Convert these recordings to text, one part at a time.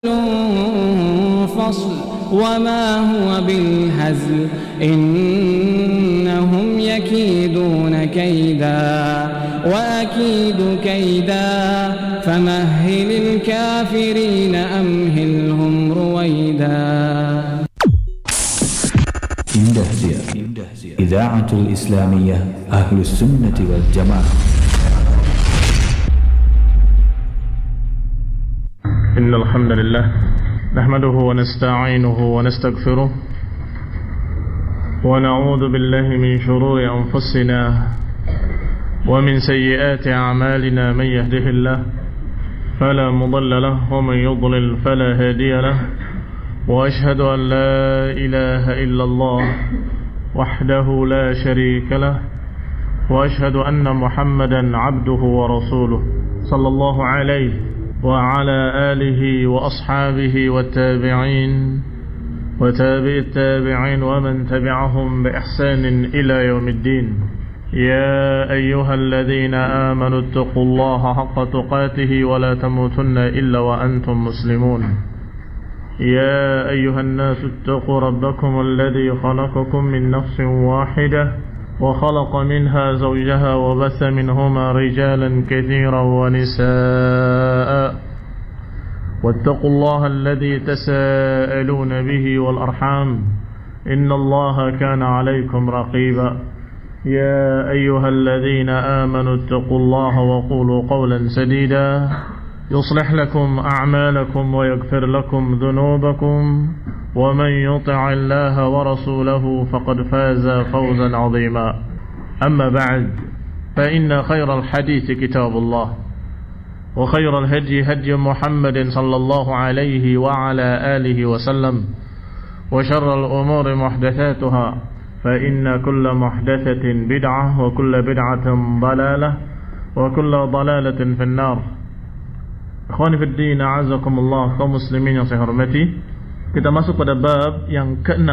فصل وما هو بالهزل إنهم يكيدون كيدا وأكيد كيدا فمهل الكافرين أمهلهم رويدا. Indahziya Idaatul Islamiyah Ahlus Sunnati wal Jamaah. إن الحمد لله نحمده ونستعينه ونستغفره ونعوذ بالله من شرور أنفسنا ومن سيئات أعمالنا من يهده الله فلا مضل له ومن يضلل فلا هادي له وأشهد أن لا إله إلا الله وحده لا شريك له وأشهد أن محمدا عبده ورسوله صلى الله عليه وعلى آله وأصحابه والتابعين وتابع التابعين ومن تبعهم بإحسان إلى يوم الدين. يا أيها الذين آمنوا اتقوا الله حق تقاته ولا تموتن إلا وأنتم مسلمون. يا أيها الناس اتقوا ربكم الذي خلقكم من نفس واحدة وخلق منها زوجها وبث منهما رجالا كثيرا ونساء واتقوا الله الذي تساءلون به والأرحام إن الله كان عليكم رقيبا. يا أيها الذين آمنوا اتقوا الله وقولوا قولا سديدا يصلح لكم أعمالكم ويغفر لكم ذنوبكم ومن يطع الله ورسوله فقد فاز فوزا عظيما. أما بعد فإن خير الحديث كتاب الله وخير الهدي هدي محمد صلى الله عليه وعلى آله وسلم وشر الأمور محدثاتها فإن كل محدثة بدعة وكل بدعة ضلالة وكل ضلالة في النار. Ikhwani fid din, a'azakumullah, kaum muslimin yang saya hormati. Kita masuk pada bab yang ke-6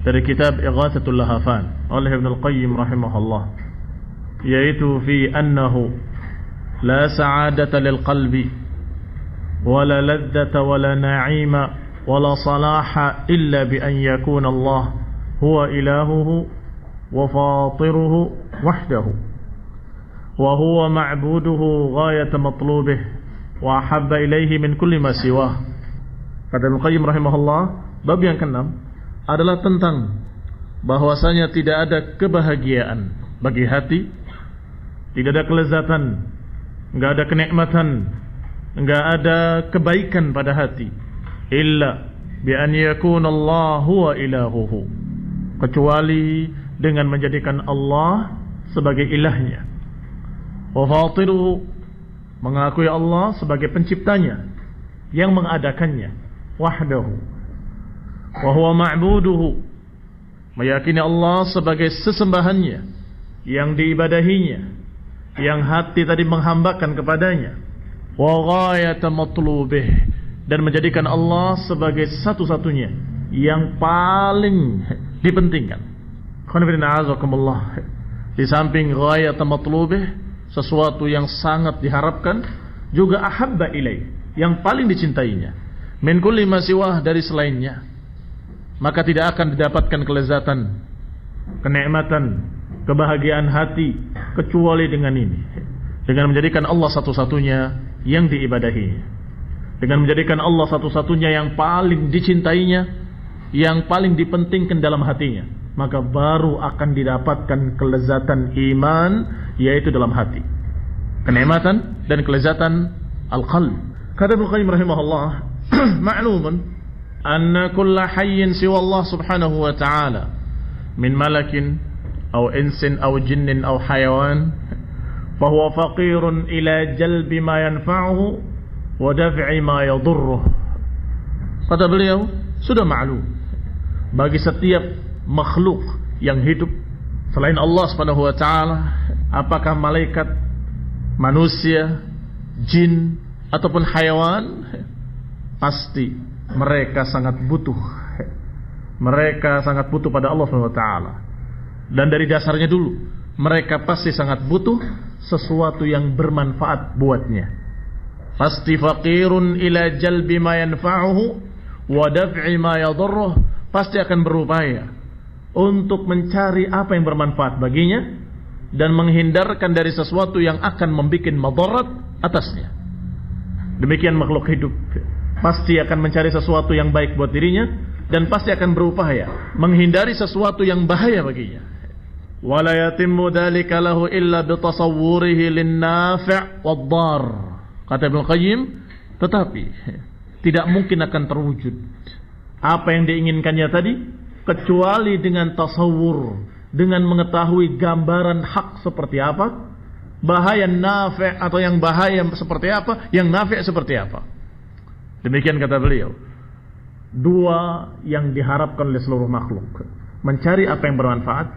dari kitab Ighatsatul Lahafan oleh Ibnu Al-Qayyim rahimahullah, yaitu fi annahu la sa'adata lil qalbi wala ladzata wala na'ima wala salaha illa bi an yakuna Allah huwa ilahuhu wa fatiruhu wahdahu wa huwa ma'buduhu ghayata matlubih wa habba ilaihi min kulli ma siwah. Kata Ibnu Qayyim rahimahullah, bab yang ke-6 adalah tentang bahwasanya tidak ada kebahagiaan bagi hati, tidak ada kelezatan, enggak ada kenikmatan, enggak ada kebaikan pada hati illa bi an yakuna Allah huwa ilahuhu, kecuali dengan menjadikan Allah sebagai ilahnya, wa fatiruhu, mengakui Allah sebagai penciptanya yang mengadakannya, wahdahu, wa huwa ma'buduhu, meyakini Allah sebagai sesembahannya yang diibadahinya, yang hati tadi menghambakan kepadanya, wa ghayata matlubih, dan menjadikan Allah sebagai satu-satunya yang paling dipentingkan. Di samping ghayata matlubih, sesuatu yang sangat diharapkan, juga ahabba ilaih, yang paling dicintainya, min kulli ma siwah, dari selainnya, maka tidak akan didapatkan kelezatan, kenikmatan, kebahagiaan hati kecuali dengan ini, dengan menjadikan Allah satu-satunya yang diibadahi, dengan menjadikan Allah satu-satunya yang paling dicintainya, yang paling dipentingkan dalam hatinya, maka baru akan didapatkan kelezatan iman, yaitu dalam hati, kenikmatan dan kelezatan al-qalb. Kata Ibnu Qayyim rahimahullah, ma'lumun anna kulla hayyin siwa Allah subhanahu wa ta'ala min malakin aw insin aw jinnin aw hayawan fahuwa faqirun ila jalbi ma yanfa'uhu wa daf'i ma yadurruh. Kata beliau, sudah ma'lum bagi setiap makhluk yang hidup selain Allah subhanahu wa ta'ala, apakah malaikat, manusia, jin, ataupun hayawan, pasti mereka sangat butuh. Mereka sangat butuh pada Allah subhanahu wa ta'ala. Dan dari dasarnya dulu, mereka pasti sangat butuh sesuatu yang bermanfaat buatnya. pasti faqirun ila jalbi ma yanfa'uhu wa daf'i ma yadurruh, pasti akan berupaya untuk mencari apa yang bermanfaat baginya dan menghindarkan dari sesuatu yang akan membuat madarat atasnya. Demikian makhluk hidup, pasti akan mencari sesuatu yang baik buat dirinya dan pasti akan berupaya menghindari sesuatu yang bahaya baginya. Wala yatimmu dzalika lahu illa bi tasawwurihi lin-nafi' wad-dar. Kata Ibnu Qayyim, tetapi tidak mungkin akan terwujud apa yang diinginkannya tadi kecuali dengan tasawur, dengan mengetahui gambaran hak seperti apa, bahaya nafi' atau yang bahaya seperti apa, yang nafi' seperti apa. Demikian kata beliau. Dua yang diharapkan oleh seluruh makhluk, mencari apa yang bermanfaat,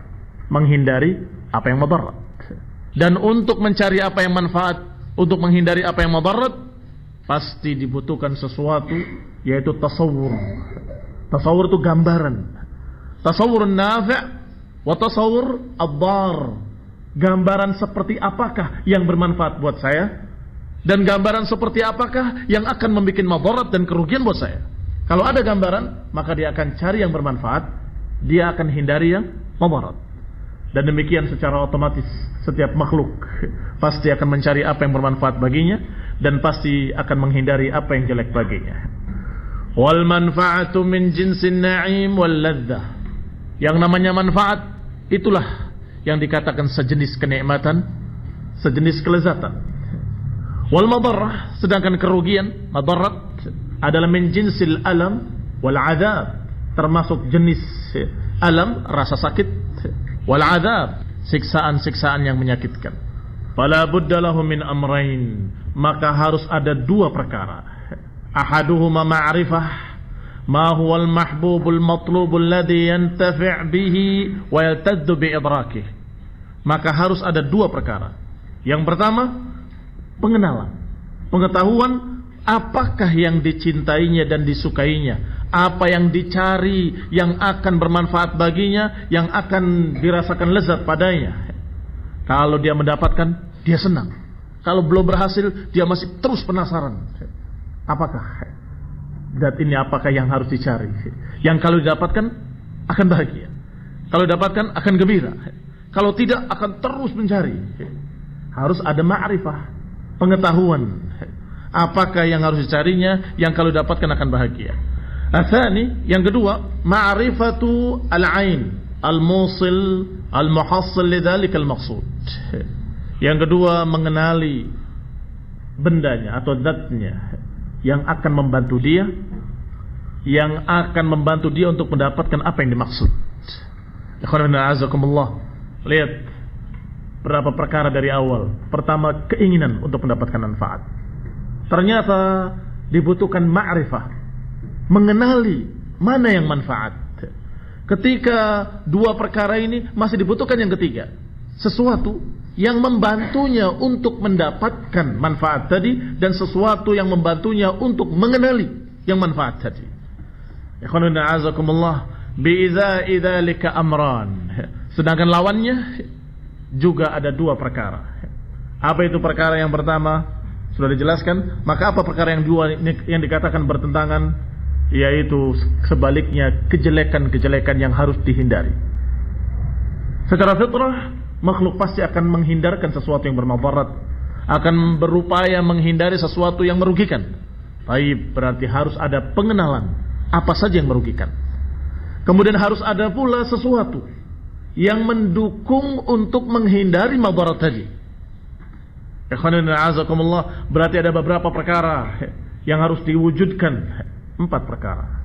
menghindari apa yang mudarat. Dan untuk mencari apa yang manfaat, untuk menghindari apa yang mudarat, pasti dibutuhkan sesuatu, yaitu tasawur. Tasawur itu gambaran. Tasawur nafi' wa tasawur ad-dar. Gambaran seperti apakah yang bermanfaat buat saya, dan gambaran seperti apakah yang akan membuat madarat dan kerugian buat saya. Kalau ada gambaran, maka dia akan cari yang bermanfaat, dia akan hindari yang madarat. Dan demikian secara otomatis setiap makhluk pasti akan mencari apa yang bermanfaat baginya dan pasti akan menghindari apa yang jelek baginya. Wal manfaatu min jinsin na'im wal ladzah. Yang namanya manfaat itulah yang dikatakan sejenis kenikmatan, sejenis kelezatan. Wal madarrah, sedangkan kerugian, madarat adalah min jinsil alam wal adab, termasuk jenis alam, rasa sakit, wal adab, siksaan-siksaan yang menyakitkan. Fala budda lahu min amrayn, maka harus ada dua perkara. Ahaduhuma ma'rifah ma huwa al-mahbubul matlubul ladzi yantafi' bihi wa yaltaddu bi idrakih. Maka harus ada dua perkara. Yang pertama, pengenalan, pengetahuan apakah yang dicintainya dan disukainya, apa yang dicari yang akan bermanfaat baginya, yang akan dirasakan lezat padanya. Kalau dia mendapatkan, dia senang. Kalau belum berhasil, dia masih terus penasaran. Apakah zat ini, apakah yang harus dicari, yang kalau didapatkan akan bahagia, kalau didapatkan akan gembira, kalau tidak akan terus mencari. Harus ada ma'rifah, pengetahuan apakah yang harus dicarinya, yang kalau didapatkan akan bahagia. Atsani, yang kedua, ma'rifatu al-ain al-musil al-muhassil lidzalikal maqsud. Yang kedua, mengenali bendanya atau zatnya yang akan membantu dia, yang akan membantu dia untuk mendapatkan apa yang dimaksud. Ikhwanana azakumullah, lihat berapa perkara dari awal. Pertama, keinginan untuk mendapatkan manfaat. Ternyata dibutuhkan ma'rifah, mengenali mana yang manfaat. Ketika dua perkara ini, masih dibutuhkan yang ketiga, sesuatu yang membantunya untuk mendapatkan manfaat tadi, dan sesuatu yang membantunya untuk mengenali yang manfaat tadi. Ikhwanuna azakumullah, bi'iza'i dzalika amran. Sedangkan lawannya juga ada dua perkara. Apa itu perkara yang pertama? Sudah dijelaskan. Maka apa perkara yang dua yang dikatakan bertentangan? Yaitu sebaliknya, kejelekan-kejelekan yang harus dihindari. Secara fitrah, makhluk pasti akan menghindarkan sesuatu yang bermadarat, akan berupaya menghindari sesuatu yang merugikan. Baik, berarti harus ada pengenalan apa saja yang merugikan. Kemudian harus ada pula sesuatu yang mendukung untuk menghindari madarat tadi. Ikhwanina azakumullah, berarti ada beberapa perkara yang harus diwujudkan. 4 perkara.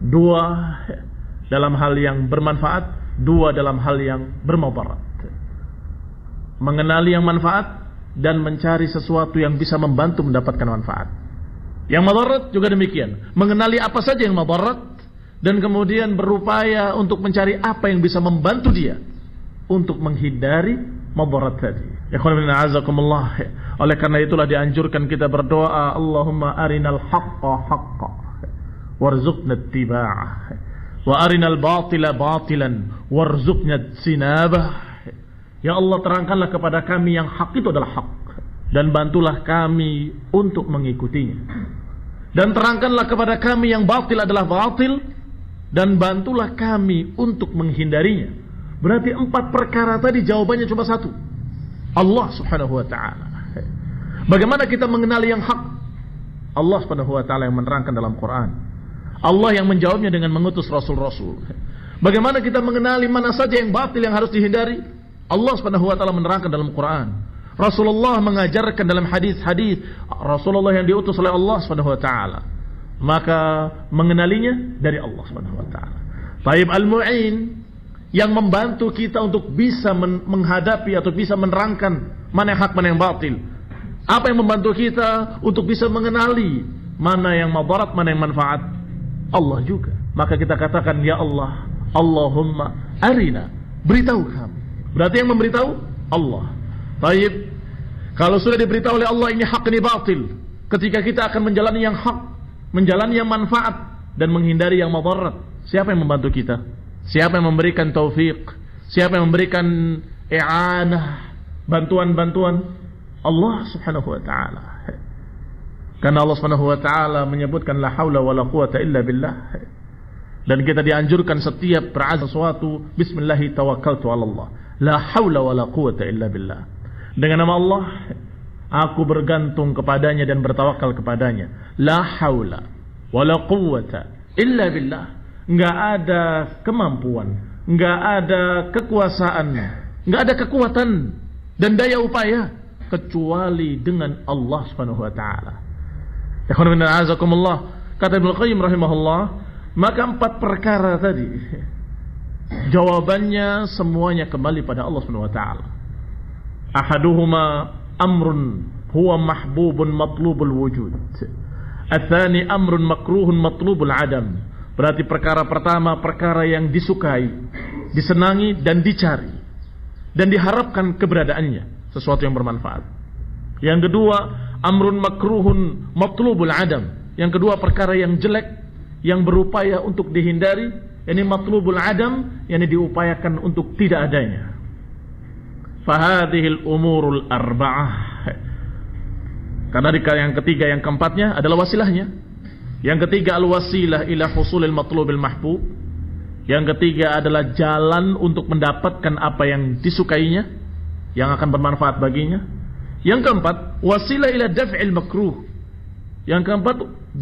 2 dalam hal yang bermanfaat, 2 dalam hal yang bermadarat. Mengenali yang manfaat dan mencari sesuatu yang bisa membantu mendapatkan manfaat. Yang madarat juga demikian, mengenali apa saja yang madarat dan kemudian berupaya untuk mencari apa yang bisa membantu dia untuk menghindari madarat tadi. Ikhwanina azakumullah. Oleh karena itulah dianjurkan kita berdoa, Allahumma arinal haqqa haqqa warzuqna ittiba'ah wa arinal batila batilan warzuqna sinabah. Ya Allah, terangkanlah kepada kami yang hak itu adalah hak, dan bantulah kami untuk mengikutinya. Dan terangkanlah kepada kami yang batil adalah batil, dan bantulah kami untuk menghindarinya. Berarti 4 perkara tadi jawabannya cuma satu, Allah subhanahu wa ta'ala. Bagaimana kita mengenali yang hak? Allah subhanahu wa ta'ala yang menerangkan dalam Quran. Allah yang menjawabnya dengan mengutus rasul-rasul. Bagaimana kita mengenali mana saja yang batil yang harus dihindari? Allah subhanahu wa ta'ala menerangkan dalam Quran. Rasulullah mengajarkan dalam hadis-hadis Rasulullah yang diutus oleh Allah subhanahu wa ta'ala. Maka mengenalinya dari Allah subhanahu wa ta'ala. Taib al-mu'in yang membantu kita untuk bisa menghadapi atau bisa menerangkan mana yang hak, mana yang batil. Apa yang membantu kita untuk bisa mengenali mana yang madarat, mana yang manfaat? Allah juga. Maka kita katakan, ya Allah, Allahumma arina, beritahu kami. Berarti yang memberitahu Allah. Baik, kalau sudah diberitahu oleh Allah ini hak, ini batil, ketika kita akan menjalani yang hak, menjalani yang manfaat, dan menghindari yang madarat, siapa yang membantu kita? Siapa yang memberikan taufik? Siapa yang memberikan i'anah, bantuan-bantuan? Allah subhanahu wa ta'ala. Karena Allah subhanahu wa ta'ala menyebutkan la hawla wa la quwata illa billah. Dan kita dianjurkan setiap berazam sesuatu, bismillahi tawakkaltu ala Allah, la hawla wa la quwata illa billah. Dengan nama Allah aku bergantung kepadanya dan bertawakal kepadanya. La hawla wa la quwata illa billah. Enggak ada kemampuan, enggak ada kekuasaan, enggak ada kekuatan dan daya upaya kecuali dengan Allah subhanahu wa ta'ala. Kata Ibnu Qayyim rahimahullah, maka 4 perkara tadi jawabannya semuanya kembali pada Allah subhanahu wa ta'ala. Ahaduhuma amrun huwa mahbubun matlubul wujud, atsani amrun makruhun matlubul adam. Berarti perkara pertama perkara yang disukai, disenangi dan dicari dan diharapkan keberadaannya, sesuatu yang bermanfaat. Yang kedua, amrun makruhun matlubul adam. Yang kedua, perkara yang jelek yang berupaya untuk dihindari, ini matlubul adam, yang diupayakan untuk tidak adanya. Fahadhil umurul arba'ah. Karena yang ketiga, yang keempatnya adalah wasilahnya. Yang ketiga, al-wasilah ila husulil matlubil mahbub. Yang ketiga adalah jalan untuk mendapatkan apa yang disukainya, yang akan bermanfaat baginya. Yang keempat, wasilah ila daf'il makruh. Yang keempat,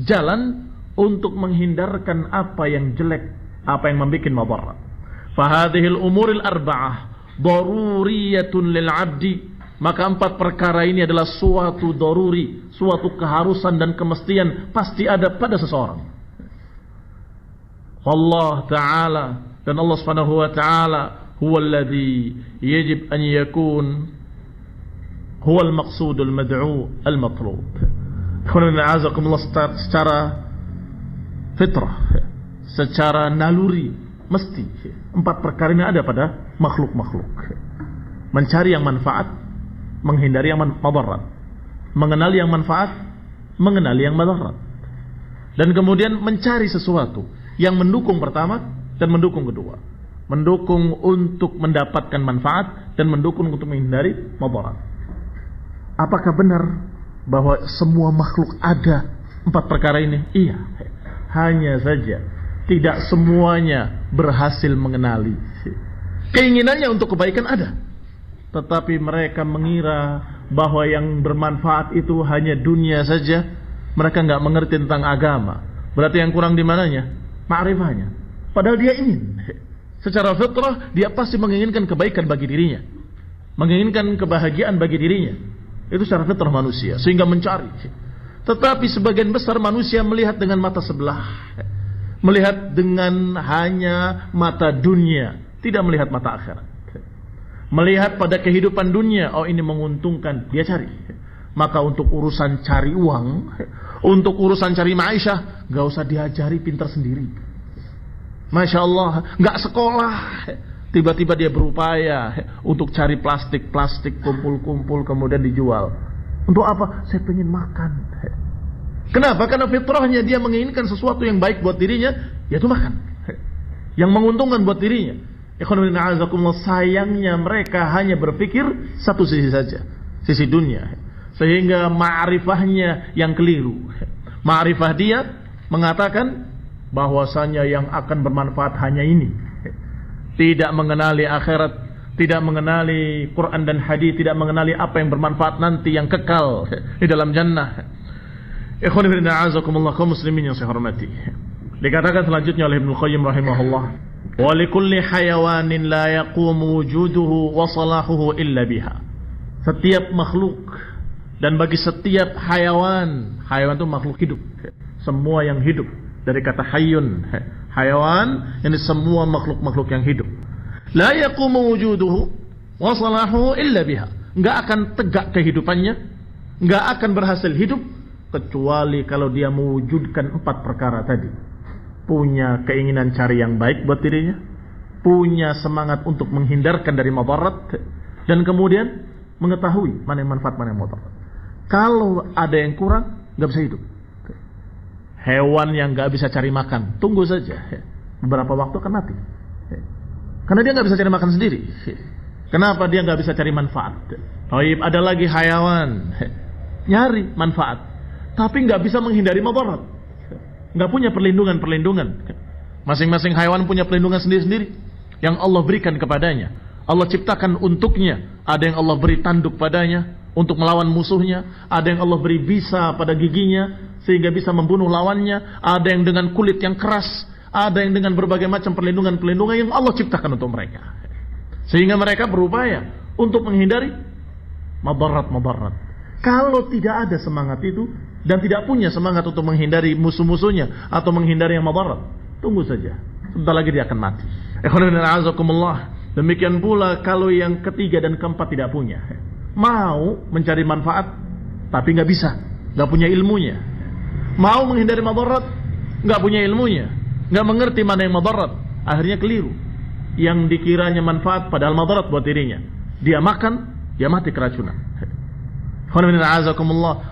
jalan untuk menghindarkan apa yang jelek, apa yang membuat madarat. Fahadhil umuril arba'ah daruriyatun lil 'abdi. Maka 4 perkara ini adalah suatu daruri, suatu keharusan dan kemestian pasti ada pada seseorang. Allah Ta'ala, dan Allah Subhanahu wa Ta'ala huwa alladhi yajib an yakun huwa al-maqsudul mad'u al-matlub. Secara fitrah, secara naluri, mesti 4 perkara ini ada pada makhluk-makhluk. Mencari yang manfaat, menghindari yang madarat, mengenali yang manfaat, mengenali yang madarat, dan kemudian mencari sesuatu yang mendukung pertama dan mendukung kedua, mendukung untuk mendapatkan manfaat dan mendukung untuk menghindari madarat. Apakah benar bahwa semua makhluk ada 4 perkara ini? Iya. Hanya saja tidak semuanya berhasil mengenali. Keinginannya untuk kebaikan ada, tetapi mereka mengira bahwa yang bermanfaat itu hanya dunia saja. Mereka nggak mengerti tentang agama. Berarti yang kurang di mananya? Ma'rifahnya. Padahal dia ingin. Secara fitrah dia pasti menginginkan kebaikan bagi dirinya, menginginkan kebahagiaan bagi dirinya. Itu secara fitrah manusia, sehingga mencari. Tetapi sebagian besar manusia melihat dengan mata sebelah, melihat dengan hanya mata dunia, tidak melihat mata akhirat. Melihat pada kehidupan dunia, oh ini menguntungkan, dia cari. Maka untuk urusan cari uang, untuk urusan cari maisha, gak usah diajari, pintar sendiri. Masya Allah, gak sekolah, tiba-tiba dia berupaya untuk cari plastik, kumpul-kumpul kemudian dijual. Untuk apa? Saya pengen makan. Kenapa? Karena fitrahnya dia menginginkan sesuatu yang baik buat dirinya, yaitu makan, yang menguntungkan buat dirinya. Sayangnya mereka hanya berpikir satu sisi saja, sisi dunia. sehingga ma'rifahnya yang keliru. Ma'rifah dia mengatakan bahwasanya yang akan bermanfaat hanya ini, tidak mengenali akhirat, tidak mengenali Quran dan hadis, tidak mengenali apa yang bermanfaat nanti yang kekal di dalam jannah. Ikhwan fillah a'azakumullah, kaum muslimin yang saya hormati. Dikatakan selanjutnya oleh Ibnu Qayyim rahimahullah, wa likulli hayawanin la yaqumu wujuduhu wa salahuhu illa biha. Setiap makhluk dan bagi setiap hayawan itu makhluk hidup, semua yang hidup, dari kata hayyun, hayawan, ini semua makhluk-makhluk yang hidup. La yaqumu wujuduhu wa salahuhu illa biha. Enggak akan tegak kehidupannya, enggak akan berhasil hidup kecuali kalau dia mewujudkan 4 perkara tadi. Punya keinginan cari yang baik buat dirinya, punya semangat untuk menghindarkan dari madarat, dan kemudian mengetahui mana yang manfaat, mana yang mudarat. Kalau ada yang kurang, enggak bisa hidup. Hewan yang enggak bisa cari makan, tunggu saja, beberapa waktu akan mati. Karena dia nggak bisa cari makan sendiri. Kenapa dia nggak bisa cari manfaat? Taib, ada lagi hayawan nyari manfaat, tapi nggak bisa menghindari madarat, nggak punya perlindungan. Masing-masing hayawan punya perlindungan sendiri-sendiri yang Allah berikan kepadanya. Allah ciptakan untuknya. Ada yang Allah beri tanduk padanya untuk melawan musuhnya. Ada yang Allah beri bisa pada giginya sehingga bisa membunuh lawannya. Ada yang dengan kulit yang keras. Ada yang dengan berbagai macam perlindungan yang Allah ciptakan untuk mereka, sehingga mereka berupaya untuk menghindari madarat. Kalau tidak ada semangat itu dan tidak punya semangat untuk menghindari musuh-musuhnya atau menghindari yang madarat, tunggu saja, sebentar lagi dia akan mati. Demikian pula kalau yang ketiga dan keempat tidak punya, mau mencari manfaat tapi nggak bisa, nggak punya ilmunya. Mau menghindari madarat, nggak punya ilmunya, nggak mengerti mana yang madarat, akhirnya keliru. Yang dikiranya manfaat padahal madarat buat dirinya. Dia makan, dia mati keracunan.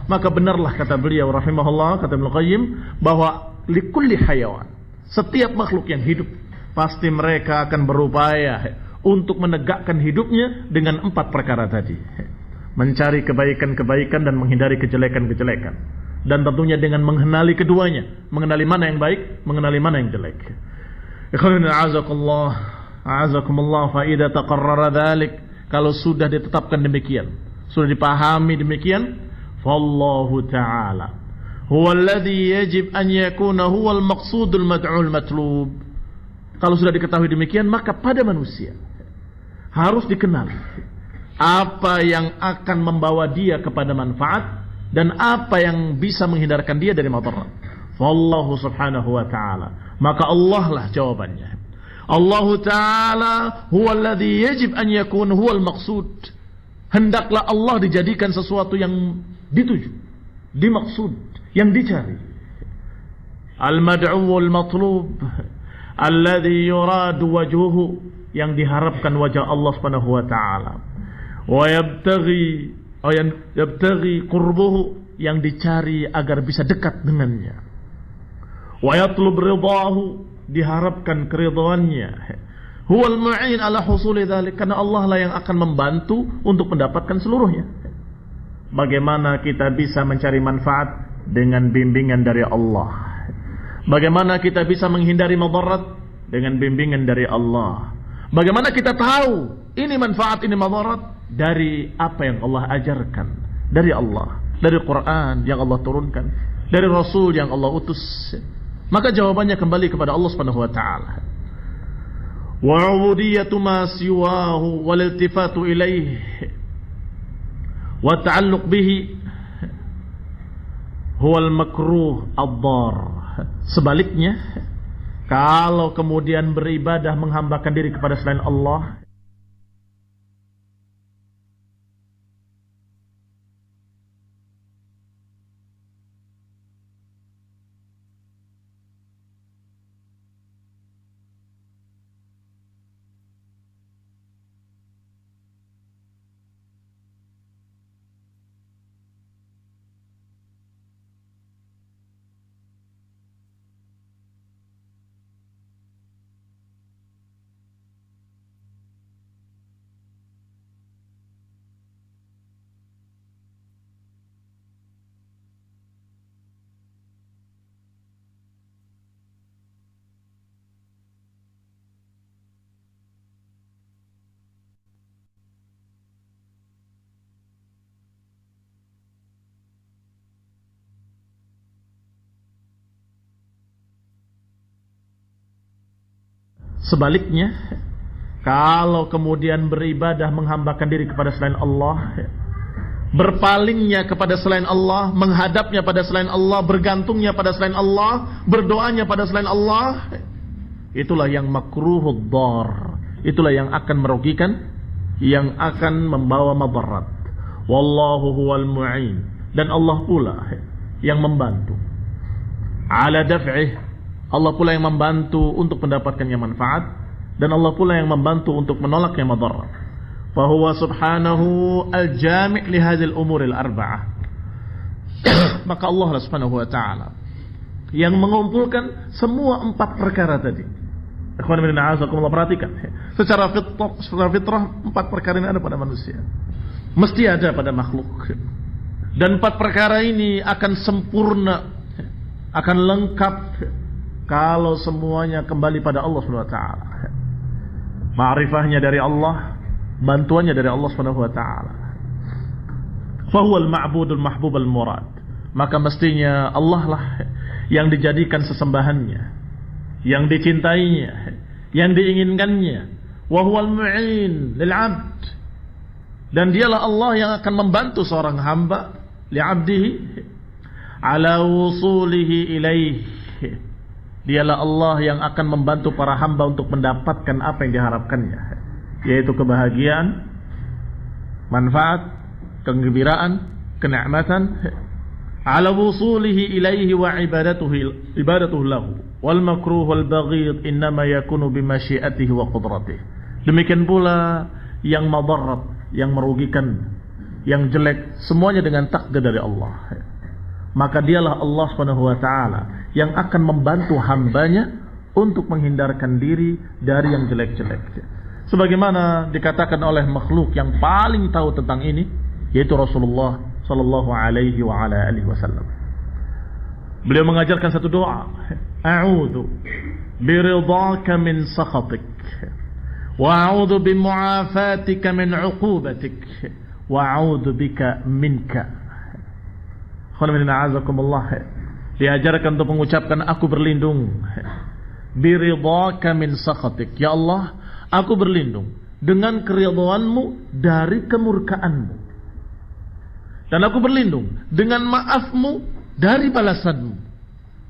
Maka benarlah kata beliau rahimahullah, kata Ibnu Qayyim, bahwa likulli hayawan, setiap makhluk yang hidup pasti mereka akan berupaya untuk menegakkan hidupnya dengan 4 perkara tadi. Mencari kebaikan-kebaikan dan menghindari kejelekan-kejelekan. Dan tentunya dengan mengenali keduanya, mengenali mana yang baik, mengenali mana yang jelek. Ikhwan a'azakumullah, fa idza taqarrara dzalik, kalau sudah ditetapkan demikian, sudah dipahami demikian, fallahu ta'ala huwa alladhi yajib an yakuna huwa al-maqsudul mad'ul matlub. Kalau sudah diketahui demikian, maka pada manusia harus dikenali apa yang akan membawa dia kepada manfaat dan apa yang bisa menghindarkan dia dari madarat. Wallahu subhanahu wa ta'ala, maka Allah lah jawabannya. Allah ta'ala huwa alladhi yajib an yakun huwa al-maqsud. Hendaklah Allah dijadikan sesuatu yang dituju, dimaksud, yang dicari. Al-mad'u wal-matlub alladhi yuradu wajhuhu, yang diharapkan wajah Allah subhanahu wa ta'ala. Wa yabtaghi qurbuhu, yang dicari agar bisa dekat dengannya. Wa yatlub ridahu, diharapkan keridhaannya. Huwal mu'in ala husuli dzalik, karena Allah lah yang akan membantu untuk mendapatkan seluruhnya. Bagaimana kita bisa mencari manfaat? Dengan bimbingan dari Allah. Bagaimana kita bisa menghindari madarat? Dengan bimbingan dari Allah. Bagaimana kita tahu ini manfaat, ini madarat? Dari apa yang Allah ajarkan, dari Allah, dari Quran yang Allah turunkan, dari Rasul yang Allah utus. Maka jawabannya kembali kepada Allah Subhanahu wa taala. Wa 'ubudiyatu ma siwahu wal iltifatu ilaihi wa ta'alluq bihi huwal makruh ad-dar. Sebaliknya, kalau kemudian beribadah menghambakan diri kepada selain Allah, Sebaliknya, kalau kemudian beribadah menghambakan diri kepada selain Allah, berpalingnya kepada selain Allah, menghadapnya pada selain Allah, bergantungnya pada selain Allah, berdoanya pada selain Allah, itulah yang makruhud dhar. Itulah yang akan merugikan, yang akan membawa madarat. Wallahu huwal mu'in, dan Allah pula yang membantu ala daf'ih. Allah pula yang membantu untuk mendapatkannya manfaat, dan Allah pula yang membantu untuk menolaknya madarat. Fahuwa subhanahu al-jami' li hadhil umuril arba'ah. Maka Allah subhanahu wa ta'ala yang mengumpulkan semua 4 perkara tadi. Ikhwan fillah, a'azakumullah, perhatikan. Secara fitrah 4 perkara ini ada pada manusia. Mesti ada pada makhluk. Dan 4 perkara ini akan sempurna, akan lengkap kalau semuanya kembali pada Allah Subhanahu wa taala. Ma'rifahnya dari Allah, bantuannya dari Allah Subhanahu wa taala. Fa huwal ma'budul mahbubul murad. Maka mestinya Allah lah yang dijadikan sesembahannya, yang dicintainya, yang diinginkannya. Wa huwal mu'in lil 'abd. Dan dialah Allah yang akan membantu seorang hamba li'abdihi ala wusulihi ilaih. Dialah Allah yang akan membantu para hamba untuk mendapatkan apa yang diharapkannya, yaitu kebahagiaan, manfaat, kegembiraan, kenikmatan. Ala wusulihi ilaihi wa ibadatuhu lahu. Wal makruh wal baghid innama yakunu bimasyiatihi wa qudratihi. Demikian pula yang madarat, yang merugikan, yang jelek, semuanya dengan takdir dari Allah. Maka dialah Allah Subhanahu wa taala yang akan membantu hambanya untuk menghindarkan diri dari yang jelek-jelek. Sebagaimana dikatakan oleh makhluk yang paling tahu tentang ini, yaitu Rasulullah sallallahu alaihi wa ala alihi wasallam. Beliau mengajarkan satu doa, a'udzu biridhaka min sakhatik wa a'udzu bimu'afatika min 'uqubatik wa a'udzu bika minka. Diajarkan untuk mengucapkan aku berlindung biridhaka min sakhatik, ya Allah, aku berlindung dengan keridhaanmu dari kemurkaanmu, dan aku berlindung dengan maafmu dari balasanmu,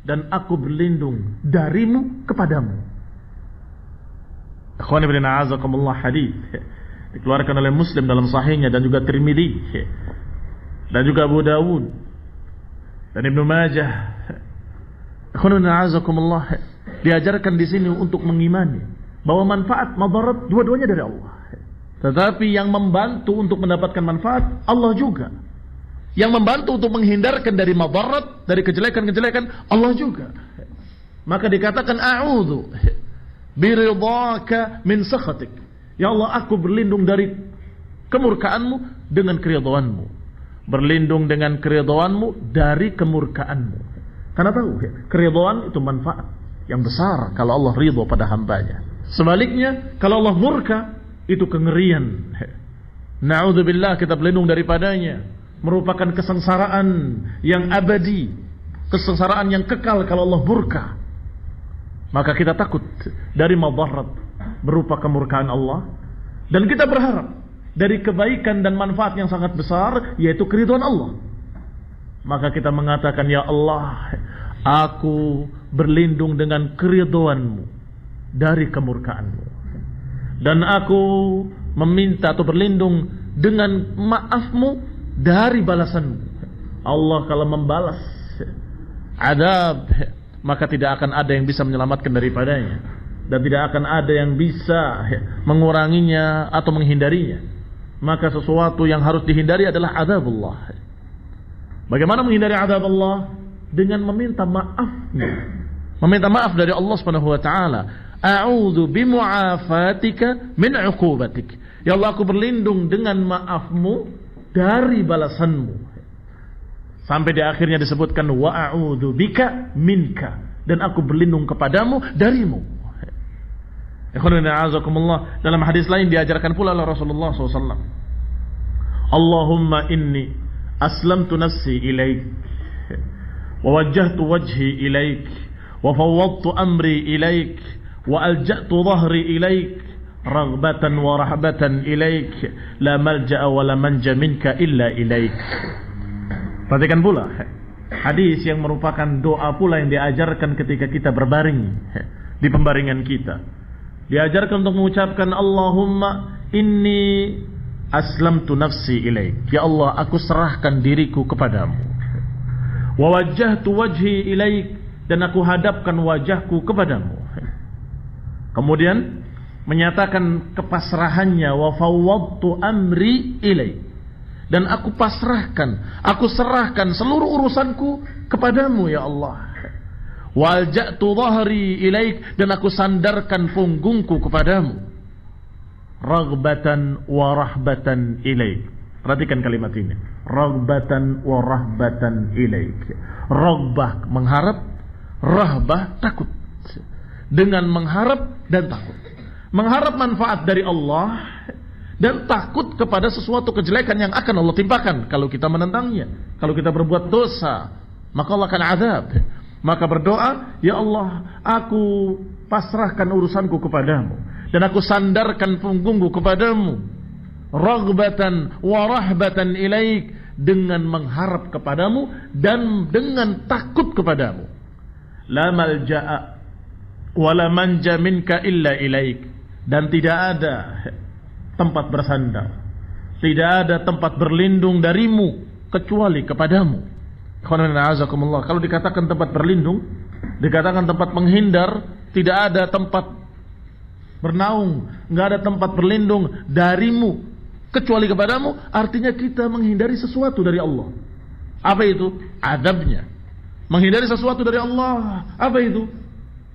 dan aku berlindung darimu kepadamu. Akhwani bin a'azakumullah, hadis dikeluarkan oleh Muslim dalam sahihnya, dan juga Tirmidzi, dan juga Abu Dawud, dan Ibnu Majah. Akhwani bin a'azakumullah, diajarkan di sini untuk mengimani bahwa manfaat madarat dua-duanya dari Allah. Tetapi yang membantu untuk mendapatkan manfaat Allah juga. Yang membantu untuk menghindarkan dari madarat, dari kejelekan-kejelekan, Allah juga. Maka dikatakan a'udzu biridhaka min sakhatik. Ya Allah, aku berlindung dari kemurkaanmu dengan keridhaanmu. Berlindung dengan keridhaanmu dari kemurkaanmu. Karena tahu, keridhaan itu manfaat yang besar kalau Allah ridha pada hambanya. Sebaliknya, kalau Allah murka, itu kengerian. Na'udzubillah, kita berlindung daripadanya. Merupakan kesengsaraan yang abadi, kesengsaraan yang kekal kalau Allah murka. Maka kita takut dari madarat berupa kemurkaan Allah, dan kita berharap dari kebaikan dan manfaat yang sangat besar, yaitu keridhaan Allah. Maka kita mengatakan, ya Allah, aku berlindung dengan keridhaanmu dari kemurkaanmu, dan aku meminta atau berlindung dengan maafmu dari balasanmu. Allah kalau membalas adab, maka tidak akan ada yang bisa menyelamatkan daripadanya, dan tidak akan ada yang bisa menguranginya atau menghindarinya. Maka sesuatu yang harus dihindari adalah adabullah. Bagaimana menghindari adab Allah? Dengan meminta maafnya, meminta maaf dari Allah Subhanahu wa taala. A'udzu bimu'afatika min 'uqubatik. Ya Allah, aku berlindung dengan maafmu dari balasanmu. Sampai di akhirnya disebutkan wa a'udzu bika minka, dan aku berlindung kepadamu darimu. Ikhwan a'azakumullah, dalam hadis lain diajarkan pula oleh Rasulullah SAW, Allahumma inni aslamtu nafsi ilaik wa wajjahtu wajhi ilaik wa fawwadtu amri ilaik wa alja'tu dhahri ilaik raghbatan wa rahbatan ilaik la malja'a wa la manja minka illa ilaik. Perhatikan pula hadis yang merupakan doa pula yang diajarkan ketika kita berbaring di pembaringan kita. Diajarkan untuk mengucapkan Allahumma inni aslamtu nafsi ilaik. Ya Allah, aku serahkan diriku kepadamu. Wa wajjahtu wajhi ilaik, dan aku hadapkan wajahku kepadamu. Kemudian menyatakan kepasrahannya, wa fawwadtu amri ilaik, dan aku pasrahkan, aku serahkan seluruh urusanku kepadamu ya Allah. Wa alja'tu dhahri ilaik, dan aku sandarkan punggungku kepadamu. Raghbatan wa rahbatan ilaik. Perhatikan kalimat ini. Raghbatan wa rahbatan ilaik. Raghbah mengharap, rahbah takut. Dengan mengharap dan takut. Mengharap manfaat dari Allah dan takut kepada sesuatu kejelekan yang akan Allah timpakan kalau kita menentangnya. Kalau kita berbuat dosa, maka Allah akan azab. Maka berdoa, ya Allah, aku pasrahkan urusanku kepadamu dan aku sandarkan punggungku kepadamu. Raghbatan wa rahbatan ilaik, dengan mengharap kepadamu dan dengan takut kepadamu. La malja'a wa la manja minka illa ilaik, dan tidak ada tempat bersandar, tidak ada tempat berlindung darimu kecuali kepadamu. Kalau dikatakan tempat berlindung, dikatakan tempat menghindar, tidak ada tempat bernaung, nggak ada tempat berlindung darimu kecuali kepadamu, artinya kita menghindari sesuatu dari Allah. Apa itu? Azabnya. Menghindari sesuatu dari Allah. Apa itu?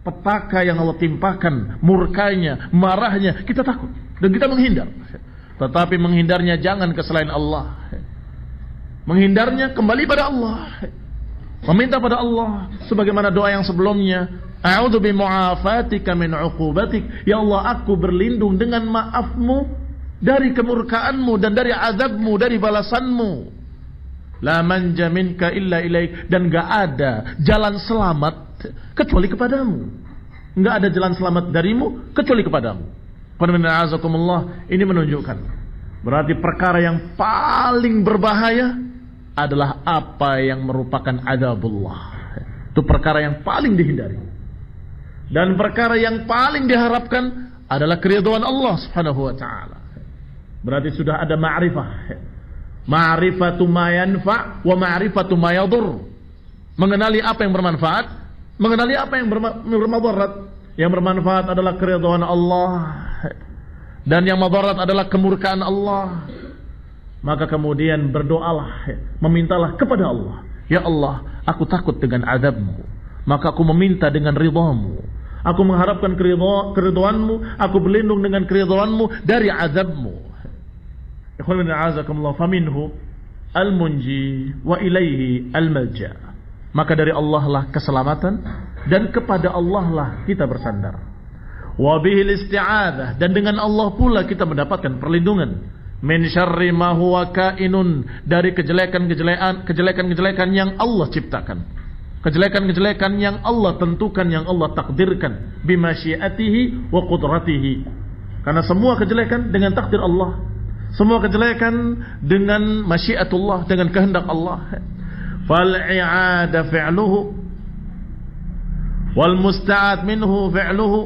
Petaka yang Allah timpakan, murkanya, marahnya, kita takut dan kita menghindar. Tetapi menghindarnya jangan ke selain Allah. Menghindarnya kembali pada Allah. Meminta pada Allah sebagaimana doa yang sebelumnya. A'udzu bimu'afatika min 'uqubatik. Ya Allah, aku berlindung dengan maafmu dari kemurkaanmu dan dari azabmu, dari balasanmu. La manja minka illa ilaik, dan gak ada jalan selamat kecuali kepadamu. Enggak ada jalan selamat darimu kecuali kepadamu. Ini menunjukkan berarti perkara yang paling berbahaya adalah apa yang merupakan azabullah. Itu perkara yang paling dihindari. Dan perkara yang paling diharapkan adalah keridhaan Allah Subhanahu wa taala. Berarti sudah ada ma'rifah. Ma'rifatu ma yanfa' wa ma'rifatu ma yadur. Mengenali apa yang bermanfaat, mengenali apa yang bermadarat. Yang bermanfaat adalah keridhaan Allah, dan yang madarat adalah kemurkaan Allah. Maka kemudian berdoalah, memintalah kepada Allah. Ya Allah, aku takut dengan azabmu, maka aku meminta dengan ridhamu. Aku mengharapkan keridhaanmu, aku berlindung dengan keridhaanmu dari azabmu. Ikhwan bin a'azakumullah, faminhu al-munji wa ilaihi al-malja. Maka dari Allah lah keselamatan dan kepada Allah lah kita bersandar. Wa bihil isti'adzah, dan dengan Allah pula kita mendapatkan perlindungan. Min syarri ma huwa kainun, dari kejelekan-kejelekan yang Allah ciptakan. Kejelekan-kejelekan yang Allah tentukan, yang Allah takdirkan. Bimasyiatihi wa qudratihi. Karena semua kejelekan dengan takdir Allah. Semua kejelekan dengan masyiatullah, dengan kehendak Allah. Fal'i'ada fi'luhu wal musta'ad minhu fi'luhu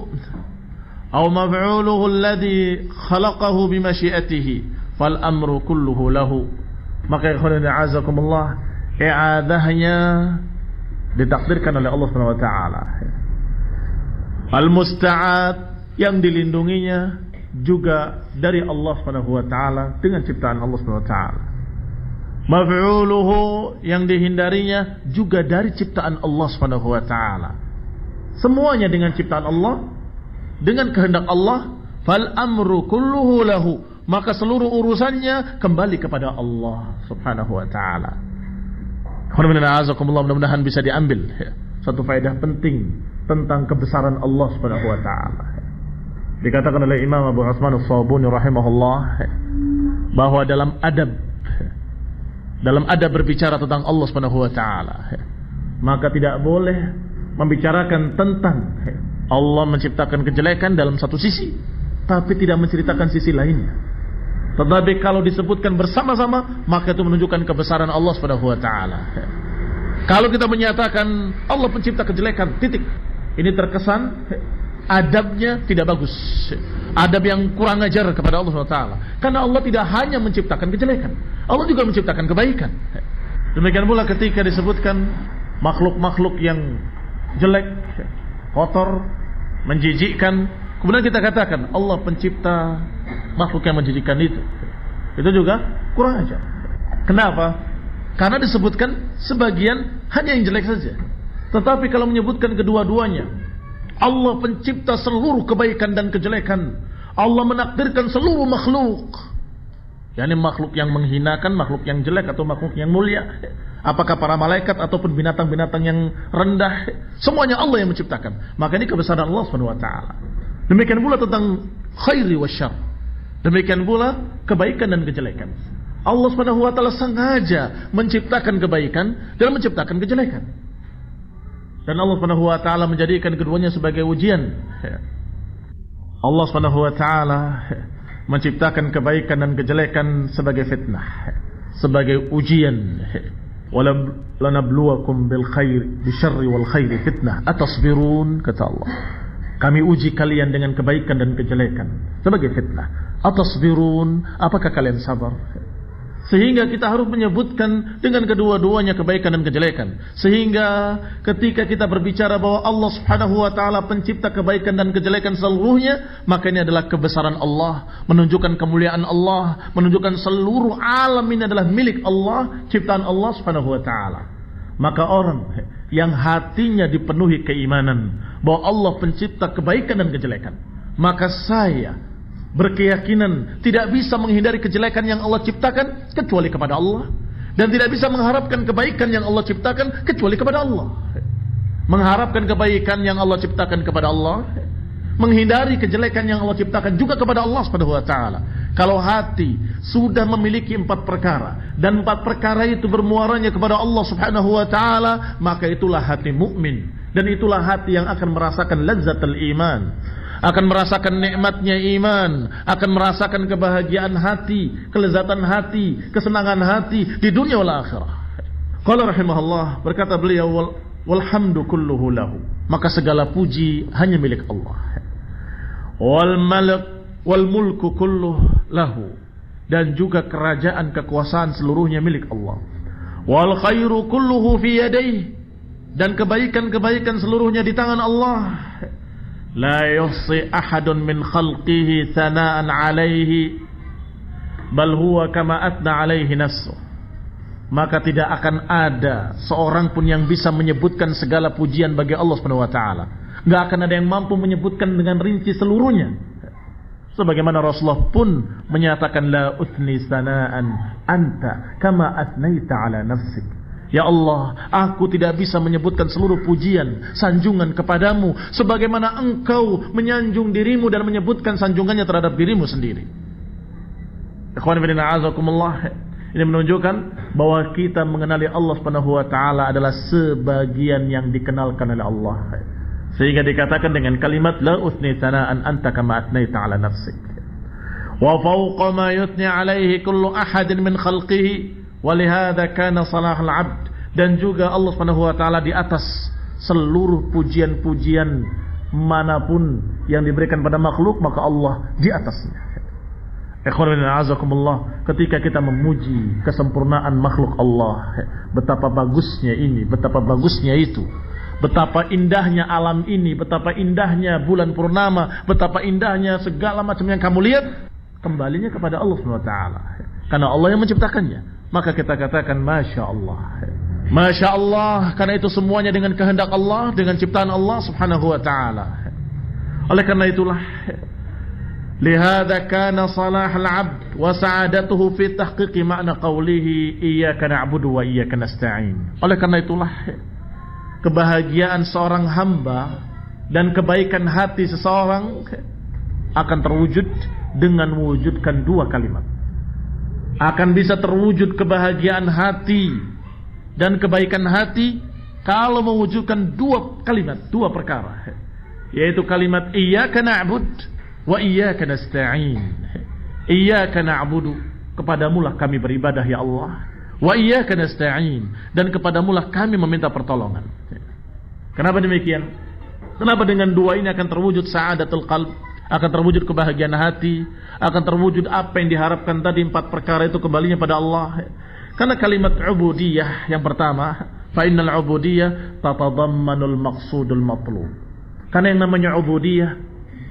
aw maf'uluhu alladhi khalaqahu bimasyiatihi fal amru kulluhu lahu. Maka ikhwan a'azakumullah, i'adahnya ditakdirkan oleh Allah Subhanahu wa taala. Al musta'ad, yang dilindunginya juga dari Allah Subhanahu wa taala dengan ciptaan Allah Subhanahu wa taala. Maf'uluhu, yang dihindarinya juga dari ciptaan Allah Subhanahu wa taala. Semuanya dengan ciptaan Allah, dengan kehendak Allah. Fal amru kulluhu lahu, maka seluruh urusannya kembali kepada Allah Subhanahu wa taala. Mudah-mudahan bisa diambil satu faedah penting tentang kebesaran Allah Subhanahu wa taala. Dikatakan oleh Imam Abu Utsman As-Sabuni rahimahullah bahwa dalam adab berbicara tentang Allah Subhanahu wa taala, maka tidak boleh membicarakan tentang Allah menciptakan kejelekan dalam satu sisi, tapi tidak menceritakan sisi lainnya. Tetapi kalau disebutkan bersama-sama, maka itu menunjukkan kebesaran Allah Subhanahu wa taala. Kalau kita menyatakan Allah pencipta kejelekan, titik, ini terkesan adabnya tidak bagus, adab yang kurang ajar kepada Allah Subhanahu wa taala. Karena Allah tidak hanya menciptakan kejelekan, Allah juga menciptakan kebaikan. Demikian pula ketika disebutkan makhluk-makhluk yang jelek, kotor, menjijikkan, kemudian kita katakan Allah pencipta makhluk yang menjijikkan itu juga kurang ajar. Kenapa? Karena disebutkan sebagian hanya yang jelek saja. Tetapi kalau menyebutkan kedua-duanya, Allah pencipta seluruh kebaikan dan kejelekan, Allah menakdirkan seluruh makhluk, yakni makhluk yang menghinakan, makhluk yang jelek atau makhluk yang mulia, apakah para malaikat ataupun binatang-binatang yang rendah, semuanya Allah yang menciptakan. Maka ini kebesaran Allah Subhanahu wa taala. Demikian pula tentang khairi wasyarr. Demikian pula kebaikan dan kejelekan. Allah Subhanahu wa taala sengaja menciptakan kebaikan dan menciptakan kejelekan. Dan Allah Subhanahu wa taala menjadikan keduanya sebagai ujian. Allah Subhanahu wa taala menciptakan kebaikan dan kejelekan sebagai fitnah, sebagai ujian. Walanabluwakum bil khair bisyarri wal khairi fitnah atasbirun, kata Allah. Kami uji kalian dengan kebaikan dan kejelekan sebagai fitnah. Atasbirun, apakah kalian sabar? Sehingga kita harus menyebutkan dengan kedua-duanya kebaikan dan kejelekan. Sehingga ketika kita berbicara bahwa Allah Subhanahu wa taala pencipta kebaikan dan kejelekan seluruhnya, maka ini adalah kebesaran Allah, menunjukkan kemuliaan Allah, menunjukkan seluruh alam ini adalah milik Allah, ciptaan Allah Subhanahu wa taala. Maka orang yang hatinya dipenuhi keimanan bahwa Allah pencipta kebaikan dan kejelekan, maka saya berkeyakinan tidak bisa menghindari kejelekan yang Allah ciptakan kecuali kepada Allah, dan tidak bisa mengharapkan kebaikan yang Allah ciptakan kecuali kepada Allah. Mengharapkan kebaikan yang Allah ciptakan kepada Allah, menghindari kejelekan yang Allah ciptakan juga kepada Allah Subhanahu wa taala. Kalau hati sudah memiliki 4 perkara dan 4 perkara itu bermuaranya kepada Allah Subhanahu wa taala, maka itulah hati mukmin, dan itulah hati yang akan merasakan lazzatul iman, akan merasakan nikmatnya iman, akan merasakan kebahagiaan hati, kelezatan hati, kesenangan hati di dunia wal akhirah. Qala rahimahullah, berkata beliau, walhamdu kulluhu lahu, maka segala puji hanya milik Allah. Wal malak wal mulku kulluhu lahu, dan juga kerajaan kekuasaan seluruhnya milik Allah. Wal khairu kulluhu fi yadayhi, dan kebaikan-kebaikan seluruhnya di tangan Allah. La yuhsi ahadun min khalqihi thana'an alaihi bal huwa kama atna alaihi nafsuh. Maka tidak akan ada seorang pun yang bisa menyebutkan segala pujian bagi Allah Subhanahu wa taala. Enggak akan ada yang mampu menyebutkan dengan rinci seluruhnya. Sebagaimana Rasulullah pun menyatakan, la uthni sana'an anta kama atnaita ala nafsik. Ya Allah, aku tidak bisa menyebutkan seluruh pujian, sanjungan kepadamu sebagaimana engkau menyanjung dirimu dan menyebutkan sanjungannya terhadap dirimu sendiri. Ikhwan fillah, azakumullah. Ini menunjukkan bahwa kita mengenali Allah Subhanahu wa taala adalah sebagian yang dikenalkan oleh Allah. Sehingga dikatakan dengan kalimat la uthni sana'an anta kama atnaita ala nafsik. Wa fawqa ma yuthni alaihi kullu ahadin min khalqihi. Walihada kana salahul abd, dan juga Allah Subhanahu wa taala di atas seluruh pujian-pujian manapun yang diberikan pada makhluk, maka Allah di atasnya. Ikhwan azakumullah, ketika kita memuji kesempurnaan makhluk Allah, betapa bagusnya ini, betapa bagusnya itu, betapa indahnya alam ini, betapa indahnya bulan purnama, betapa indahnya segala macam yang kamu lihat, kembalinya kepada Allah Subhanahu wa taala. Karena Allah yang menciptakannya. Maka kita katakan Masya Allah, Masya Allah, karena itu semuanya dengan kehendak Allah, dengan ciptaan Allah Subhanahu wa ta'ala. Oleh karena itulah, lihada kana salahul abd wa sa'adatuhu fi tahqiqi ma'na qawlihi iyyaka na'budu wa iyyaka nasta'in. Oleh karena itulah, kebahagiaan seorang hamba dan kebaikan hati seseorang akan terwujud dengan mewujudkan 2 kalimat. Akan bisa terwujud kebahagiaan hati dan kebaikan hati kalau mewujudkan 2 kalimat, 2 perkara, yaitu kalimat iyyaka na'bud wa iyyaka nasta'in. Iyyaka na'budu, kepadamulah kami beribadah ya Allah, wa iyyaka nasta'in, dan kepadamulah kami meminta pertolongan. Kenapa demikian? Kenapa dengan dua ini akan terwujud sa'adatul qalb, akan terwujud kebahagiaan hati, akan terwujud apa yang diharapkan tadi, 4 perkara itu kembalinya pada Allah. Karena kalimat ubudiyah yang pertama, fa innal ubudiyah tatadammanul maqsudul matlub. Karena yang namanya ubudiyah,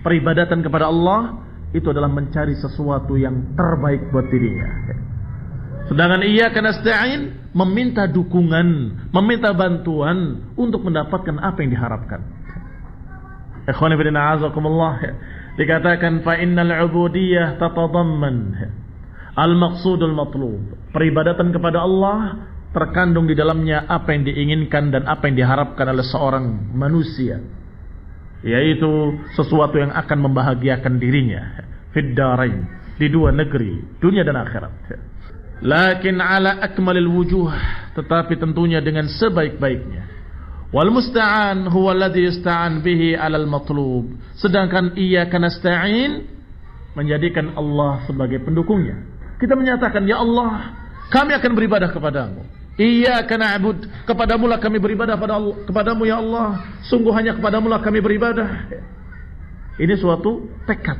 peribadatan kepada Allah, itu adalah mencari sesuatu yang terbaik buat dirinya. Sedangkan iyyaka nasta'in, meminta dukungan, meminta bantuan untuk mendapatkan apa yang diharapkan. Ikhwani fillah azakumullah, dikatakan fa innal ubudiyah tatadamman al-maqsudul matlub. Peribadatan kepada Allah terkandung di dalamnya apa yang diinginkan dan apa yang diharapkan oleh seorang manusia, yaitu sesuatu yang akan membahagiakan dirinya fid darain, di 2 negeri, dunia dan akhirat. Lakin ala akmalil wujuh, tetapi tentunya dengan sebaik-baiknya. Wal musta'an huwa alladhi yusta'an bihi 'alal matlub. Sedangkan iyyaka nasta'in menjadikan Allah sebagai pendukungnya. Kita menyatakan, ya Allah, kami akan beribadah kepadamu. Iyyaka na'bud, kepadamulah kami beribadah kepadamu ya Allah. Sungguh hanya kepadamulah kami beribadah. Ini suatu tekad.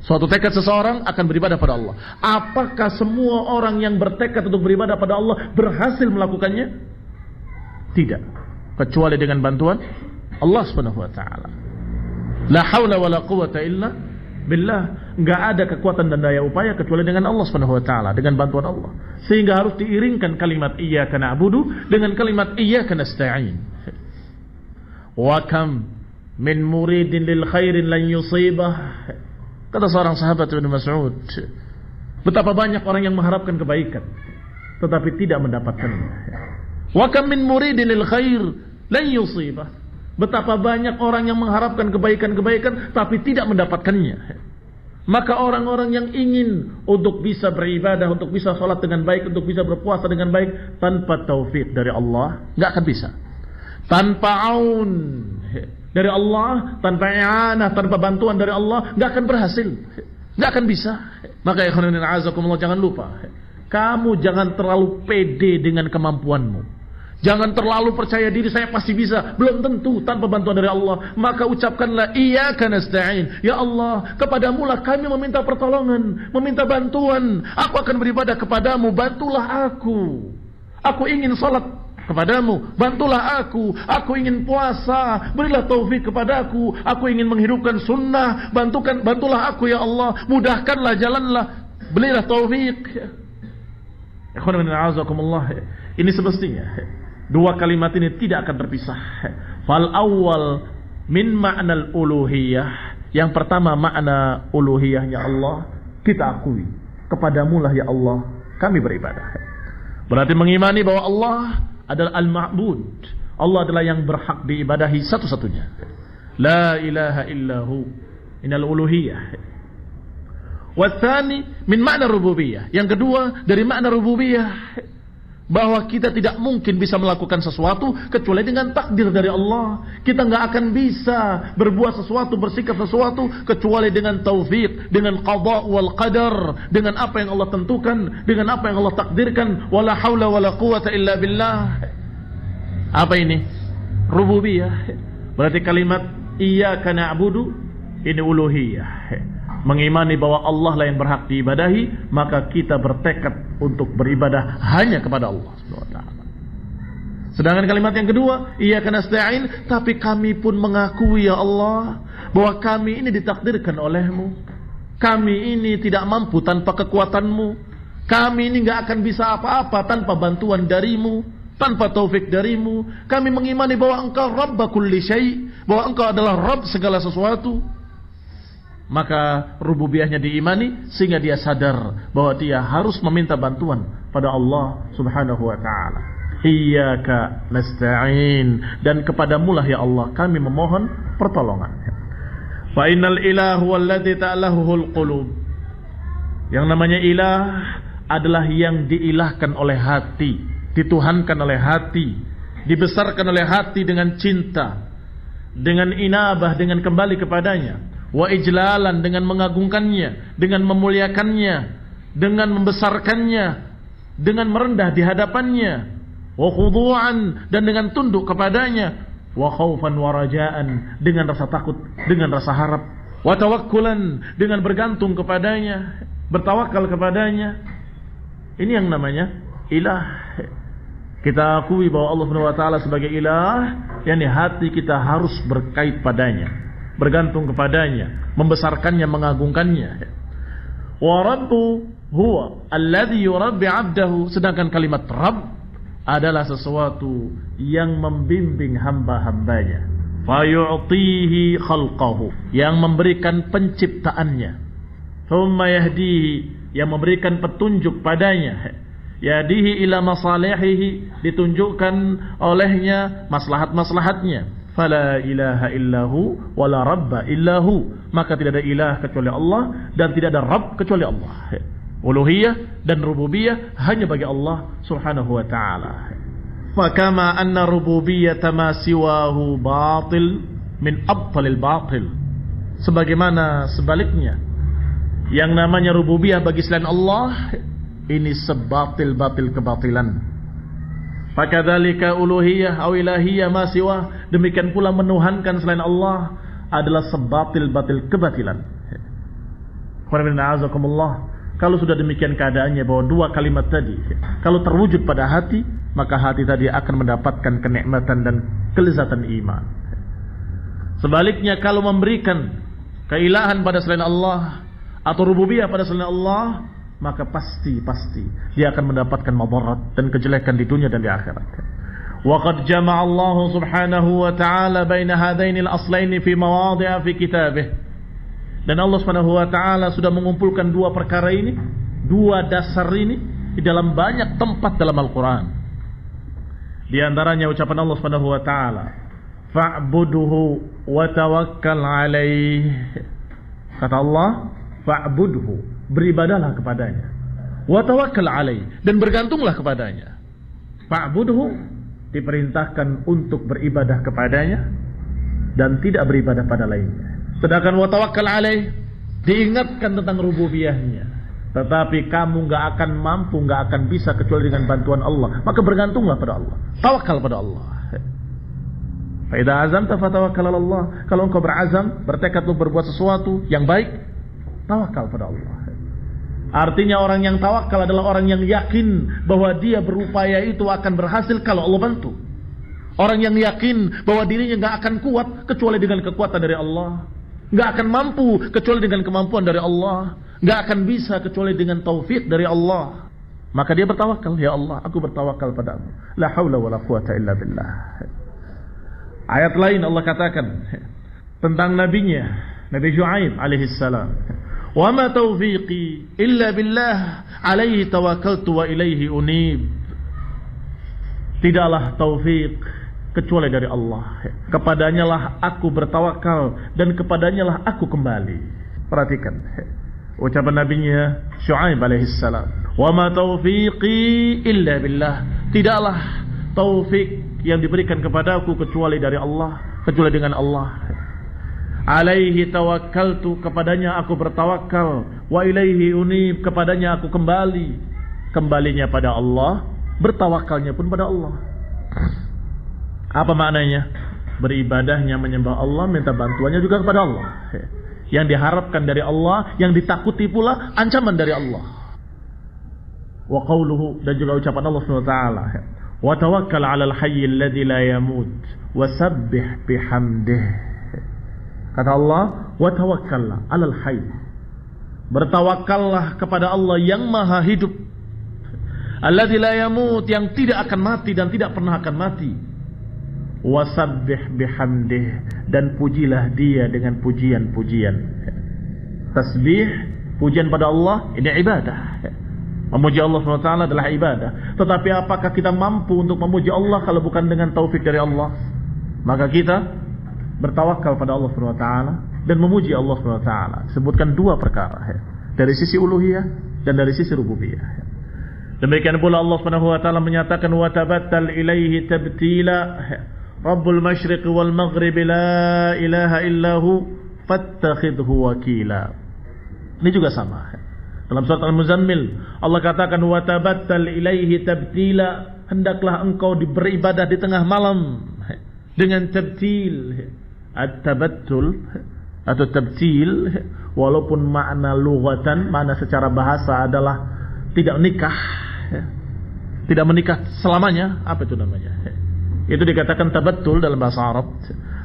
Suatu tekad seseorang akan beribadah pada Allah. Apakah semua orang yang bertekad untuk beribadah pada Allah berhasil melakukannya? Tidak, kecuali dengan bantuan Allah Subhanahu wa taala. La haula wala quwwata illa billah. Enggak ada kekuatan dan daya upaya kecuali dengan Allah Subhanahu wa taala, dengan bantuan Allah. Sehingga harus diiringkan kalimat iyyaka na'budu dengan kalimat iyyaka nasta'in. Wa kam min muridin lil khairin lan yusibah. Kata seorang sahabat Ibnu Mas'ud, betapa banyak orang yang mengharapkan kebaikan tetapi tidak mendapatkannya. Wa kam min muridin lil khair lan yusibah. Betapa banyak orang yang mengharapkan kebaikan-kebaikan tapi tidak mendapatkannya. Maka orang-orang yang ingin untuk bisa beribadah, untuk bisa sholat dengan baik, untuk bisa berpuasa dengan baik, tanpa taufik dari Allah, nggak akan bisa. Tanpa aun dari Allah, tanpa i'anah, tanpa bantuan dari Allah, nggak akan berhasil, nggak akan bisa. Maka ikhwan azakumullah, jangan lupa, kamu jangan terlalu pede dengan kemampuanmu. Jangan terlalu percaya diri, saya pasti bisa. Belum tentu, tanpa bantuan dari Allah. Maka ucapkanlah iyyaka nasta'in. Ya Allah, kepadamulah kami meminta pertolongan, meminta bantuan. Aku akan beribadah kepadamu, bantulah aku. Aku ingin salat kepadamu, bantulah aku. Aku ingin puasa, berilah taufik kepadaku. Aku ingin menghidupkan sunnah, bantulah aku ya Allah. Mudahkanlah jalanlah, berilah taufik. Ini semestinya dua kalimat ini tidak akan terpisah. Fal awal min ma'nal uluhiyah. Yang pertama makna uluhiyahnya Allah, kita akui kepadamulah ya Allah kami beribadah. Berarti mengimani bahwa Allah adalah al-ma'bud. Allah adalah yang berhak diibadahi satu-satunya. La ilaha illahu. Inal uluhiyah. Watsani min makna rububiyah. Yang kedua dari makna rububiyah, bahwa kita tidak mungkin bisa melakukan sesuatu kecuali dengan takdir dari Allah. Kita nggak akan bisa berbuat sesuatu, bersikap sesuatu kecuali dengan taufik, dengan qada wal qadar, dengan apa yang Allah tentukan, dengan apa yang Allah takdirkan. Wala haula wala quwata illa billah. Apa ini? Rububiyah. Berarti kalimat iyyaka na'budu ini uluhiyah. Mengimani bahwa Allah lah yang berhak diibadahi, maka kita bertekad untuk beribadah hanya kepada Allah Subhanahu wa taala. Sedangkan kalimat yang kedua, iyyaka nasta'in, tapi kami pun mengakui ya Allah bahwa kami ini ditakdirkan olehmu. Kami ini tidak mampu tanpa kekuatanmu. Kami ini enggak akan bisa apa-apa tanpa bantuan darimu, tanpa taufik darimu. Kami mengimani bahwa Engkau Rabb kulli syai', bahwa Engkau adalah Rabb segala sesuatu. Maka rububiyahnya diimani sehingga dia sadar bahwa dia harus meminta bantuan pada Allah Subhanahu wa taala. Iyyaka nasta'in, dan kepadamulah ya Allah kami memohon pertolongan. Fa innal ilahu alladzi ta'lahuhul qulub. Yang namanya ilah adalah yang diilahkan oleh hati, dituhankan oleh hati, dibesarkan oleh hati dengan cinta. dengan inabah, dengan kembali kepadanya, wa ijlalan, dengan mengagungkannya, dengan memuliakannya, dengan membesarkannya, dengan merendah di hadapannya, wa khudu'an, dan dengan tunduk kepadanya, wa khaufan wa raja'an, dengan rasa takut, dengan rasa harap, wa tawakkulan, dengan bergantung kepadanya, bertawakal kepadanya. Ini yang namanya ilah. Kita akui bahwa Allah Subhanahu wa taala sebagai ilah, yakni hati kita harus berkait padanya, bergantung kepadanya, membesarkannya, mengagungkannya. Wa rabbu huwa alladhi yurabbi 'abdahu, sedangkan kalimat rabb adalah sesuatu yang membimbing hamba-hambanya. Fa yu'tihi khalqahu, yang memberikan penciptaannya. Thumma yahdihi, yang memberikan petunjuk padanya. Yadihi ila masalihihi, ditunjukkan olehnya maslahat-maslahatnya. Fala ilaha illahu wala rabba illahu, maka tidak ada ilah kecuali Allah dan tidak ada rabb kecuali Allah. Uluhiyah dan rububiyah hanya bagi Allah subhanahu wa ta'ala. Fakama anna rububiyyata ma siwahu batil min abtalil batil, sebagaimana sebaliknya yang namanya rububiyah bagi selain Allah ini sebatil-batil kebatilan. Fakadzalika uluhiyah aw ilahiyah ma siwa, demikian pula menuhankan selain Allah adalah sebatil-batil kebatilan. Kalau sudah demikian keadaannya bahwa dua kalimat tadi kalau terwujud pada hati, maka hati tadi akan mendapatkan kenikmatan dan kelezatan iman. Sebaliknya kalau memberikan keilahan pada selain Allah atau rububiyah pada selain Allah, maka pasti dia akan mendapatkan madarat dan kejelekan di dunia dan di akhirat. Wa qad jama'a Allah subhanahu wa ta'ala baina hadaini al-aslaini fi mawadhi'a fi kitabih. Dan Allah subhanahu wa ta'ala sudah mengumpulkan dua perkara ini, dua dasar ini di dalam banyak tempat dalam Al-Quran. Di antaranya ucapan Allah subhanahu wa ta'ala, fa'buduhu wa tawakkal alaih. Kata Allah, fa'budhu, beribadahlah kepadanya, wa tawakkal alaih, dan bergantunglah kepadanya. Fa'budhu, diperintahkan untuk beribadah kepadanya dan tidak beribadah pada lainnya. Sedangkan wa tawakkal alaih, diingatkan tentang rububiyahnya. Tetapi kamu gak akan mampu, gak akan bisa kecuali dengan bantuan Allah. Maka bergantunglah pada Allah, tawakal pada Allah. Fa idza azamta fatawakkal ala Allah. Kalau engkau berazam, bertekad untuk berbuat sesuatu yang baik, tawakal pada Allah. Artinya orang yang tawakal adalah orang yang yakin bahwa dia berupaya itu akan berhasil kalau Allah bantu. Orang yang yakin bahwa dirinya gak akan kuat kecuali dengan kekuatan dari Allah, gak akan mampu kecuali dengan kemampuan dari Allah, gak akan bisa kecuali dengan taufik dari Allah. Maka dia bertawakal, ya Allah, aku bertawakal padamu. La haula wa la quwata illa billah. Ayat lain Allah katakan tentang nabinya, Nabi Syuaib alaihi salam, wa ma taufiqi illa billah alaihi tawakkaltu wa ilaihi unib. Tidaklah taufik kecuali dari Allah, kepadanya lah aku bertawakal dan kepadanya lah aku kembali. Perhatikan ucapan nabinya Syuaib alaihi salam, wa ma taufiqi illa billah, tidaklah taufik yang diberikan kepadaku kecuali dari Allah, kecuali dengan Allah. Alaihi tawakkaltu, kepadanya aku bertawakal, wa ilaihi unib, kepadanya aku kembali. Kembalinya pada Allah, bertawakalnya pun pada Allah. Apa maknanya? Beribadahnya menyembah Allah, minta bantuannya juga kepada Allah. Yang diharapkan dari Allah, yang ditakuti pula ancaman dari Allah. Wa qawluhu, dan juga ucapan Allah SWT, wa tawakkal 'alal hayyil ladzi la yamut wa sabbih bihamdih. Kata Allah, wa tawakkallah 'alal hayy, bertawakallah kepada Allah yang maha hidup, alladzi la yamut, yang tidak akan mati dan tidak pernah akan mati, wa sabbih bihamdih, dan pujilah dia dengan pujian-pujian. Tasbih, pujian pada Allah, ini ibadah. Memuji Allah SWT adalah ibadah. Tetapi apakah kita mampu untuk memuji Allah kalau bukan dengan taufik dari Allah? Maka kita bertawakal pada Allah SWT dan memuji Allah SWT. Sebutkan dua perkara, dari sisi uluhiyah dan dari sisi rububiyah. Demikian pula Allah SWT menyatakan wa tabattal ilaihi tabtila, Rabbul masyriq wal maghrib la ilaha illahu fattakhidhu wakila. Ini juga sama. Dalam surat Al-Muzammil Allah katakan wa tabattal ilaihi tabtila, hendaklah engkau beribadah di tengah malam dengan tabtil. At-tabattul atau tabtil walaupun makna lughatan, makna secara bahasa adalah tidak nikah, tidak menikah selamanya. Apa itu namanya? Itu dikatakan tabattul dalam bahasa Arab.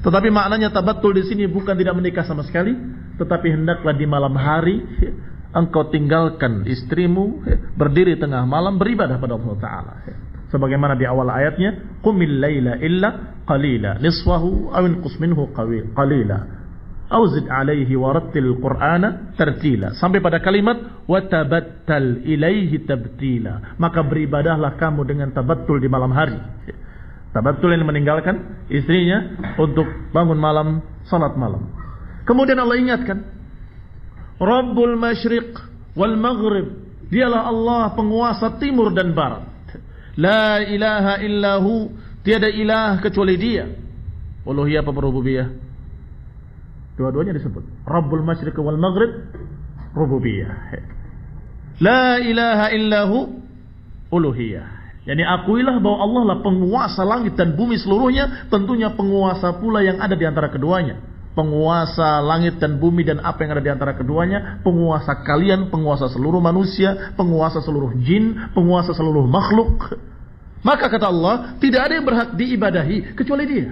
Tetapi maknanya tabattul di sini bukan tidak menikah sama sekali, tetapi hendaklah di malam hari engkau tinggalkan istrimu, berdiri tengah malam beribadah pada Allah Ta'ala. Sebagaimana di awal ayatnya, qumil laila illa qalila nisfahu aw inqus minhu qalila aw zid alaihi warattil qur'ana tartila, sampai pada kalimat watabattal ilaihi tabtila, maka beribadahlah kamu dengan tabattul di malam hari. Tabattul yang meninggalkan istrinya untuk bangun malam, salat malam. Kemudian Allah ingatkan, Rabbul masyriq wal maghrib, dialah Allah penguasa timur dan barat. La ilaha illahu, tiada ilah kecuali dia. Uluhiyah apa rububiyah? Dua-duanya disebut. Rabbul masyriq wal maghrib, rububiyah. La ilaha illahu, uluhiyah. Yani akuilah bahwa Allah lah penguasa langit dan bumi seluruhnya, tentunya penguasa pula yang ada di antara keduanya. Penguasa langit dan bumi dan apa yang ada di antara keduanya, penguasa kalian, penguasa seluruh manusia, penguasa seluruh jin, penguasa seluruh makhluk. Maka kata Allah, tidak ada yang berhak diibadahi kecuali Dia,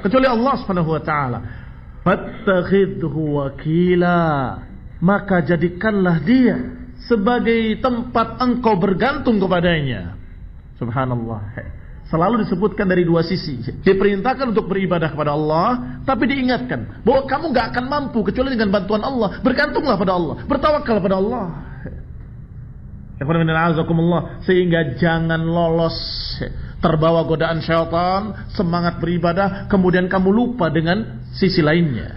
kecuali Allah Subhanahu wa taala. Fattakhidhu wakila, maka jadikanlah Dia sebagai tempat engkau bergantung kepadanya. Subhanallah. Selalu disebutkan dari dua sisi. Diperintahkan untuk beribadah kepada Allah, tapi diingatkan bahwa kamu gak akan mampu kecuali dengan bantuan Allah. Bergantunglah pada Allah, bertawakal pada Allah. Sehingga jangan lolos terbawa godaan syaitan, semangat beribadah, kemudian kamu lupa dengan sisi lainnya.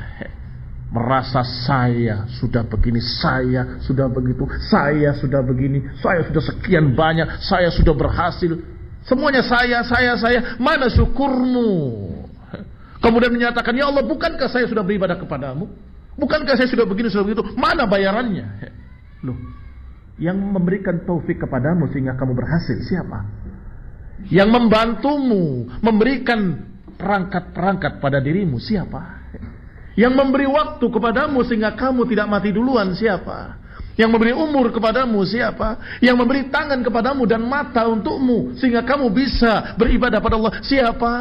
Merasa saya sudah begini, saya sudah begitu, saya sudah begini, saya sudah sekian banyak, saya sudah berhasil. Semuanya saya. Mana syukurmu? Kemudian menyatakan, ya Allah, bukankah saya sudah beribadah kepadamu? Bukankah saya sudah begini, sudah begitu? Mana bayarannya? Loh, yang memberikan taufik kepadamu sehingga kamu berhasil siapa? Yang membantumu, memberikan perangkat-perangkat pada dirimu siapa? Yang memberi waktu kepadamu sehingga kamu tidak mati duluan siapa? Yang memberi umur kepadamu siapa? Yang memberi tangan kepadamu dan mata untukmu sehingga kamu bisa beribadah pada Allah siapa?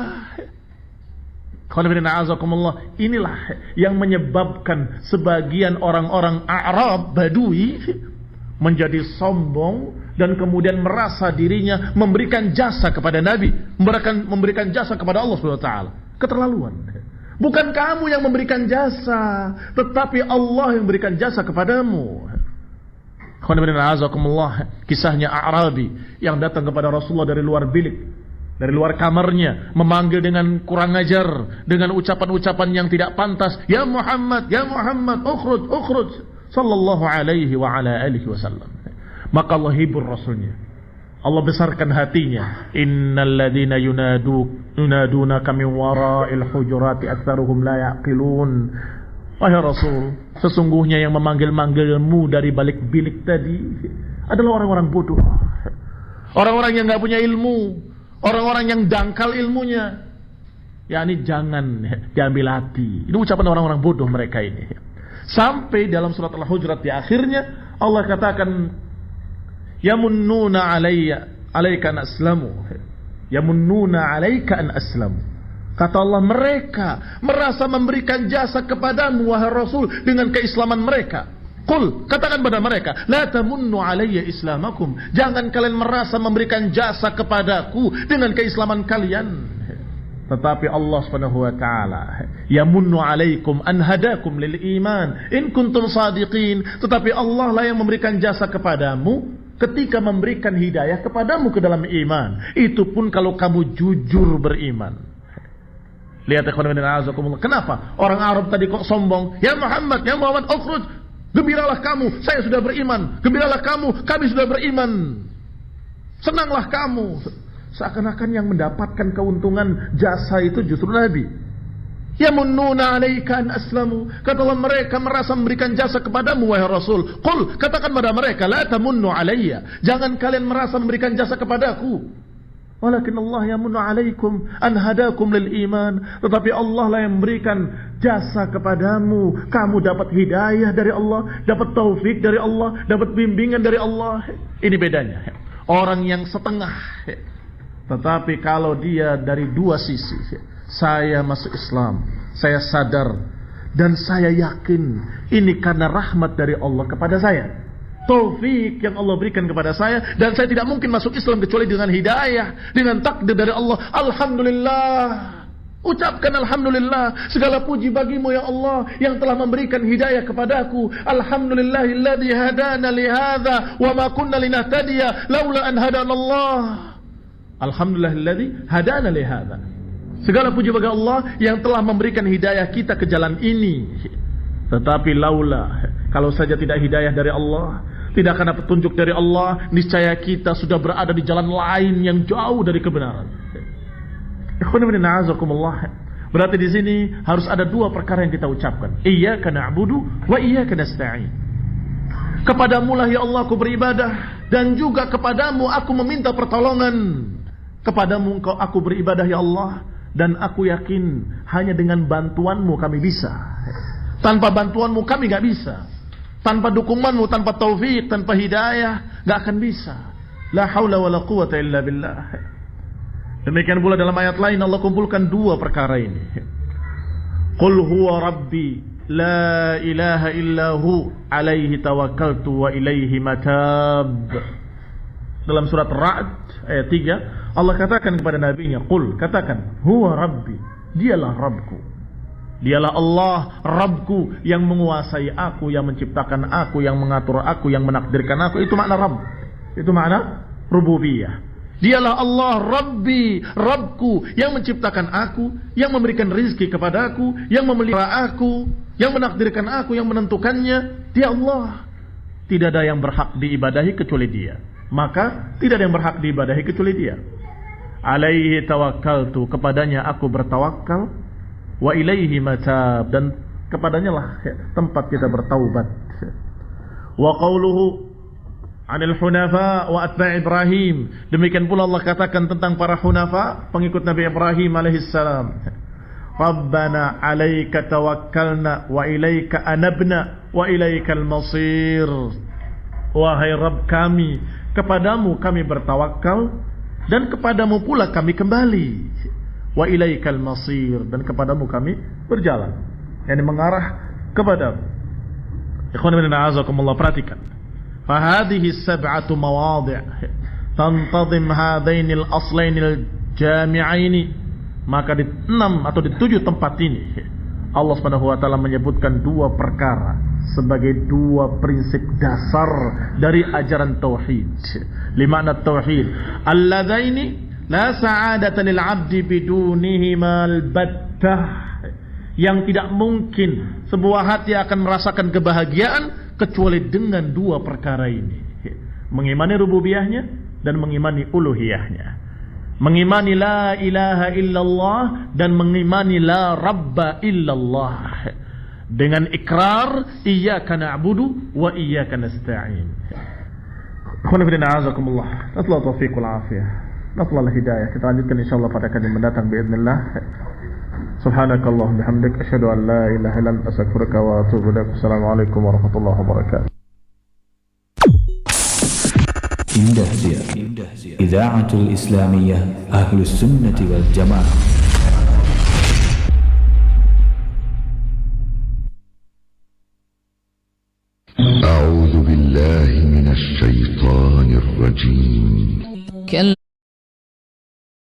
Inilah yang menyebabkan sebagian orang-orang Arab Badui menjadi sombong dan kemudian merasa dirinya memberikan jasa kepada Nabi, memberikan jasa kepada Allah SWT. Keterlaluan. Bukan kamu yang memberikan jasa, tetapi Allah yang memberikan jasa kepadamu. Kisahnya A'rabi yang datang kepada Rasulullah dari luar bilik, dari luar kamarnya, memanggil dengan kurang ajar, dengan ucapan-ucapan yang tidak pantas. Ya Muhammad, ukhruj, sallallahu alaihi wa ala alihi wasallam. Maka Allah hibur Rasulnya, Allah besarkan hatinya. Innal ladina yunadunaka min wara'il hujurati aktsaruhum la yaqilun. Wahai Rasul, sesungguhnya yang memanggil-manggilmu dari balik bilik tadi adalah orang-orang bodoh, orang-orang yang gak punya ilmu, orang-orang yang dangkal ilmunya. Ya, ini jangan diambil hati. Ini ucapan orang-orang bodoh mereka ini. Sampai dalam surat Al-Hujurat di akhirnya Allah katakan, yamunnuna alaika an aslamu, yamunnuna alaika an aslamu. Kata Allah, mereka merasa memberikan jasa kepadamu wahai Rasul dengan keislaman mereka. Qul, katakan pada mereka, la tamunnu alayya islamakum, jangan kalian merasa memberikan jasa kepadaku dengan keislaman kalian. Tetapi Allah Subhanahu wa taala yamunnu alaikum an hadakum lil iman in kuntum sadiqin. Tetapi Allah lah yang memberikan jasa kepadamu ketika memberikan hidayah kepadamu ke dalam iman. Itu pun kalau kamu jujur beriman. Lihat kenapa orang Arab tadi kok sombong? Ya Muhammad, ukhruj, gembiralah kamu, saya sudah beriman. Gembiralah kamu, kami sudah beriman. Senanglah kamu. Seakan-akan yang mendapatkan keuntungan jasa itu justru Nabi. Yamunnuna 'alaika an aslamu. Katalah mereka merasa memberikan jasa kepadamu wahai Rasul. Qul, katakan pada mereka, la tamunnu 'alayya. Jangan kalian merasa memberikan jasa kepadaku. Walakin Allah yamunnu 'alaikum an hadakum lil iman. Tetapi Allah lah yang memberikan jasa kepadamu. Kamu dapat hidayah dari Allah, dapat taufik dari Allah, dapat bimbingan dari Allah. Ini bedanya. Orang yang setengah. Tetapi kalau dia dari dua sisi, saya masuk Islam, saya sadar dan saya yakin ini karena rahmat dari Allah kepada saya, taufik yang Allah berikan kepada saya, dan saya tidak mungkin masuk Islam kecuali dengan hidayah, dengan takdir dari Allah. Alhamdulillah, ucapkan alhamdulillah, segala puji bagimu ya Allah yang telah memberikan hidayah kepadaku. Alhamdulillahilladzi hadana li hadza wa ma kunna linahtadiya laula an hadana Allah. Alhamdulillahilladzi hadana li hadza. Segala puji bagi Allah yang telah memberikan hidayah kita ke jalan ini. Tetapi laula, kalau saja tidak hidayah dari Allah, tidak karena petunjuk dari Allah, niscaya kita sudah berada di jalan lain yang jauh dari kebenaran. Berarti di sini harus ada dua perkara yang kita ucapkan. Iyyaka na'budu wa iyyaka nasta'in. Kepadamu lah ya Allah aku beribadah, dan juga kepadamu aku meminta pertolongan. Kepadamu aku beribadah ya Allah, dan aku yakin hanya dengan bantuanmu kami bisa. Tanpa bantuanmu kami gak bisa. Tanpa dukunganmu, tanpa taufik, tanpa hidayah, gak akan bisa. La haula wa la quwata illa billah. Demikian pula dalam ayat lain Allah kumpulkan dua perkara ini. Qul huwa rabbi la ilaha illahu alaihi tawakkaltu wa ilaihi matab. Dalam surat Ra'd ayat 3 Allah katakan kepada nabinya, Qul, katakan, huwa rabbi, dialah Rabbku, dialah Allah Rabbku yang menguasai aku, yang menciptakan aku, yang mengatur aku, yang menakdirkan aku. Itu makna Rabb, itu makna rububiyah. Dialah Allah Rabbi, Rabbku yang menciptakan aku, yang memberikan rizki kepadaku, yang memelihara aku, yang menakdirkan aku, yang menentukannya. Dia Allah. Tidak ada yang berhak diibadahi kecuali Dia. Maka tidak ada yang berhak diibadahi kecuali Dia. Alaihi tawakkaltu, kepadanya aku bertawakal, wa ilaihi matab, dan kepadanya lah tempat kita bertaubat. Wa qauluhu anil hunafa wa atba' Ibrahim, demikian pula Allah katakan tentang para hunafa, pengikut Nabi Ibrahim alaihissalam. Rabbana alaika tawakkalna wa ilaika anabna wa ilaikal masir. Wahai Rabb kami, kepadamu kami bertawakal, dan kepadamu pula kami kembali. Wa ilaikal masir, dan kepadamu kami berjalan, yakni mengarah kepadamu. Ikhwan fillah a'azakumullah, perhatikan. Fahadhihi sab'atu mawadhi' tantazim hadainil aslainil jami'aini. Maka di 6 atau di 7 tempat ini Allah Subhanahu wa taala menyebutkan dua perkara sebagai dua prinsip dasar dari ajaran tauhid. Limakna tauhid, alladzaini la sa'adata lil 'abdi bidunihima albattah, yang tidak mungkin sebuah hati akan merasakan kebahagiaan kecuali dengan dua perkara ini. Mengimani rububiyahnya dan mengimani uluhiyahnya. Mengimani la ilaha illallah dan mengimani la rabba illallah. Dengan ikrar iyyaka na'budu wa iyyaka nasta'in. Khana bidana azakumullah. Natla taufiq wal afiyah. Natla hidayah. Kita lanjutkan insyaallah pada kali mendatang باذنillah. Subhanakallahumma bihamdik asyhadu an la ilaha illa anta astaghfiruka wa atubu ilaik. Assalamualaikum warahmatullahi wabarakatuh. Indah Dia, Idaatul Islamiyah Ahlus Sunnati wal Jamaah. أعوذ بالله من الشيطان الرجيم.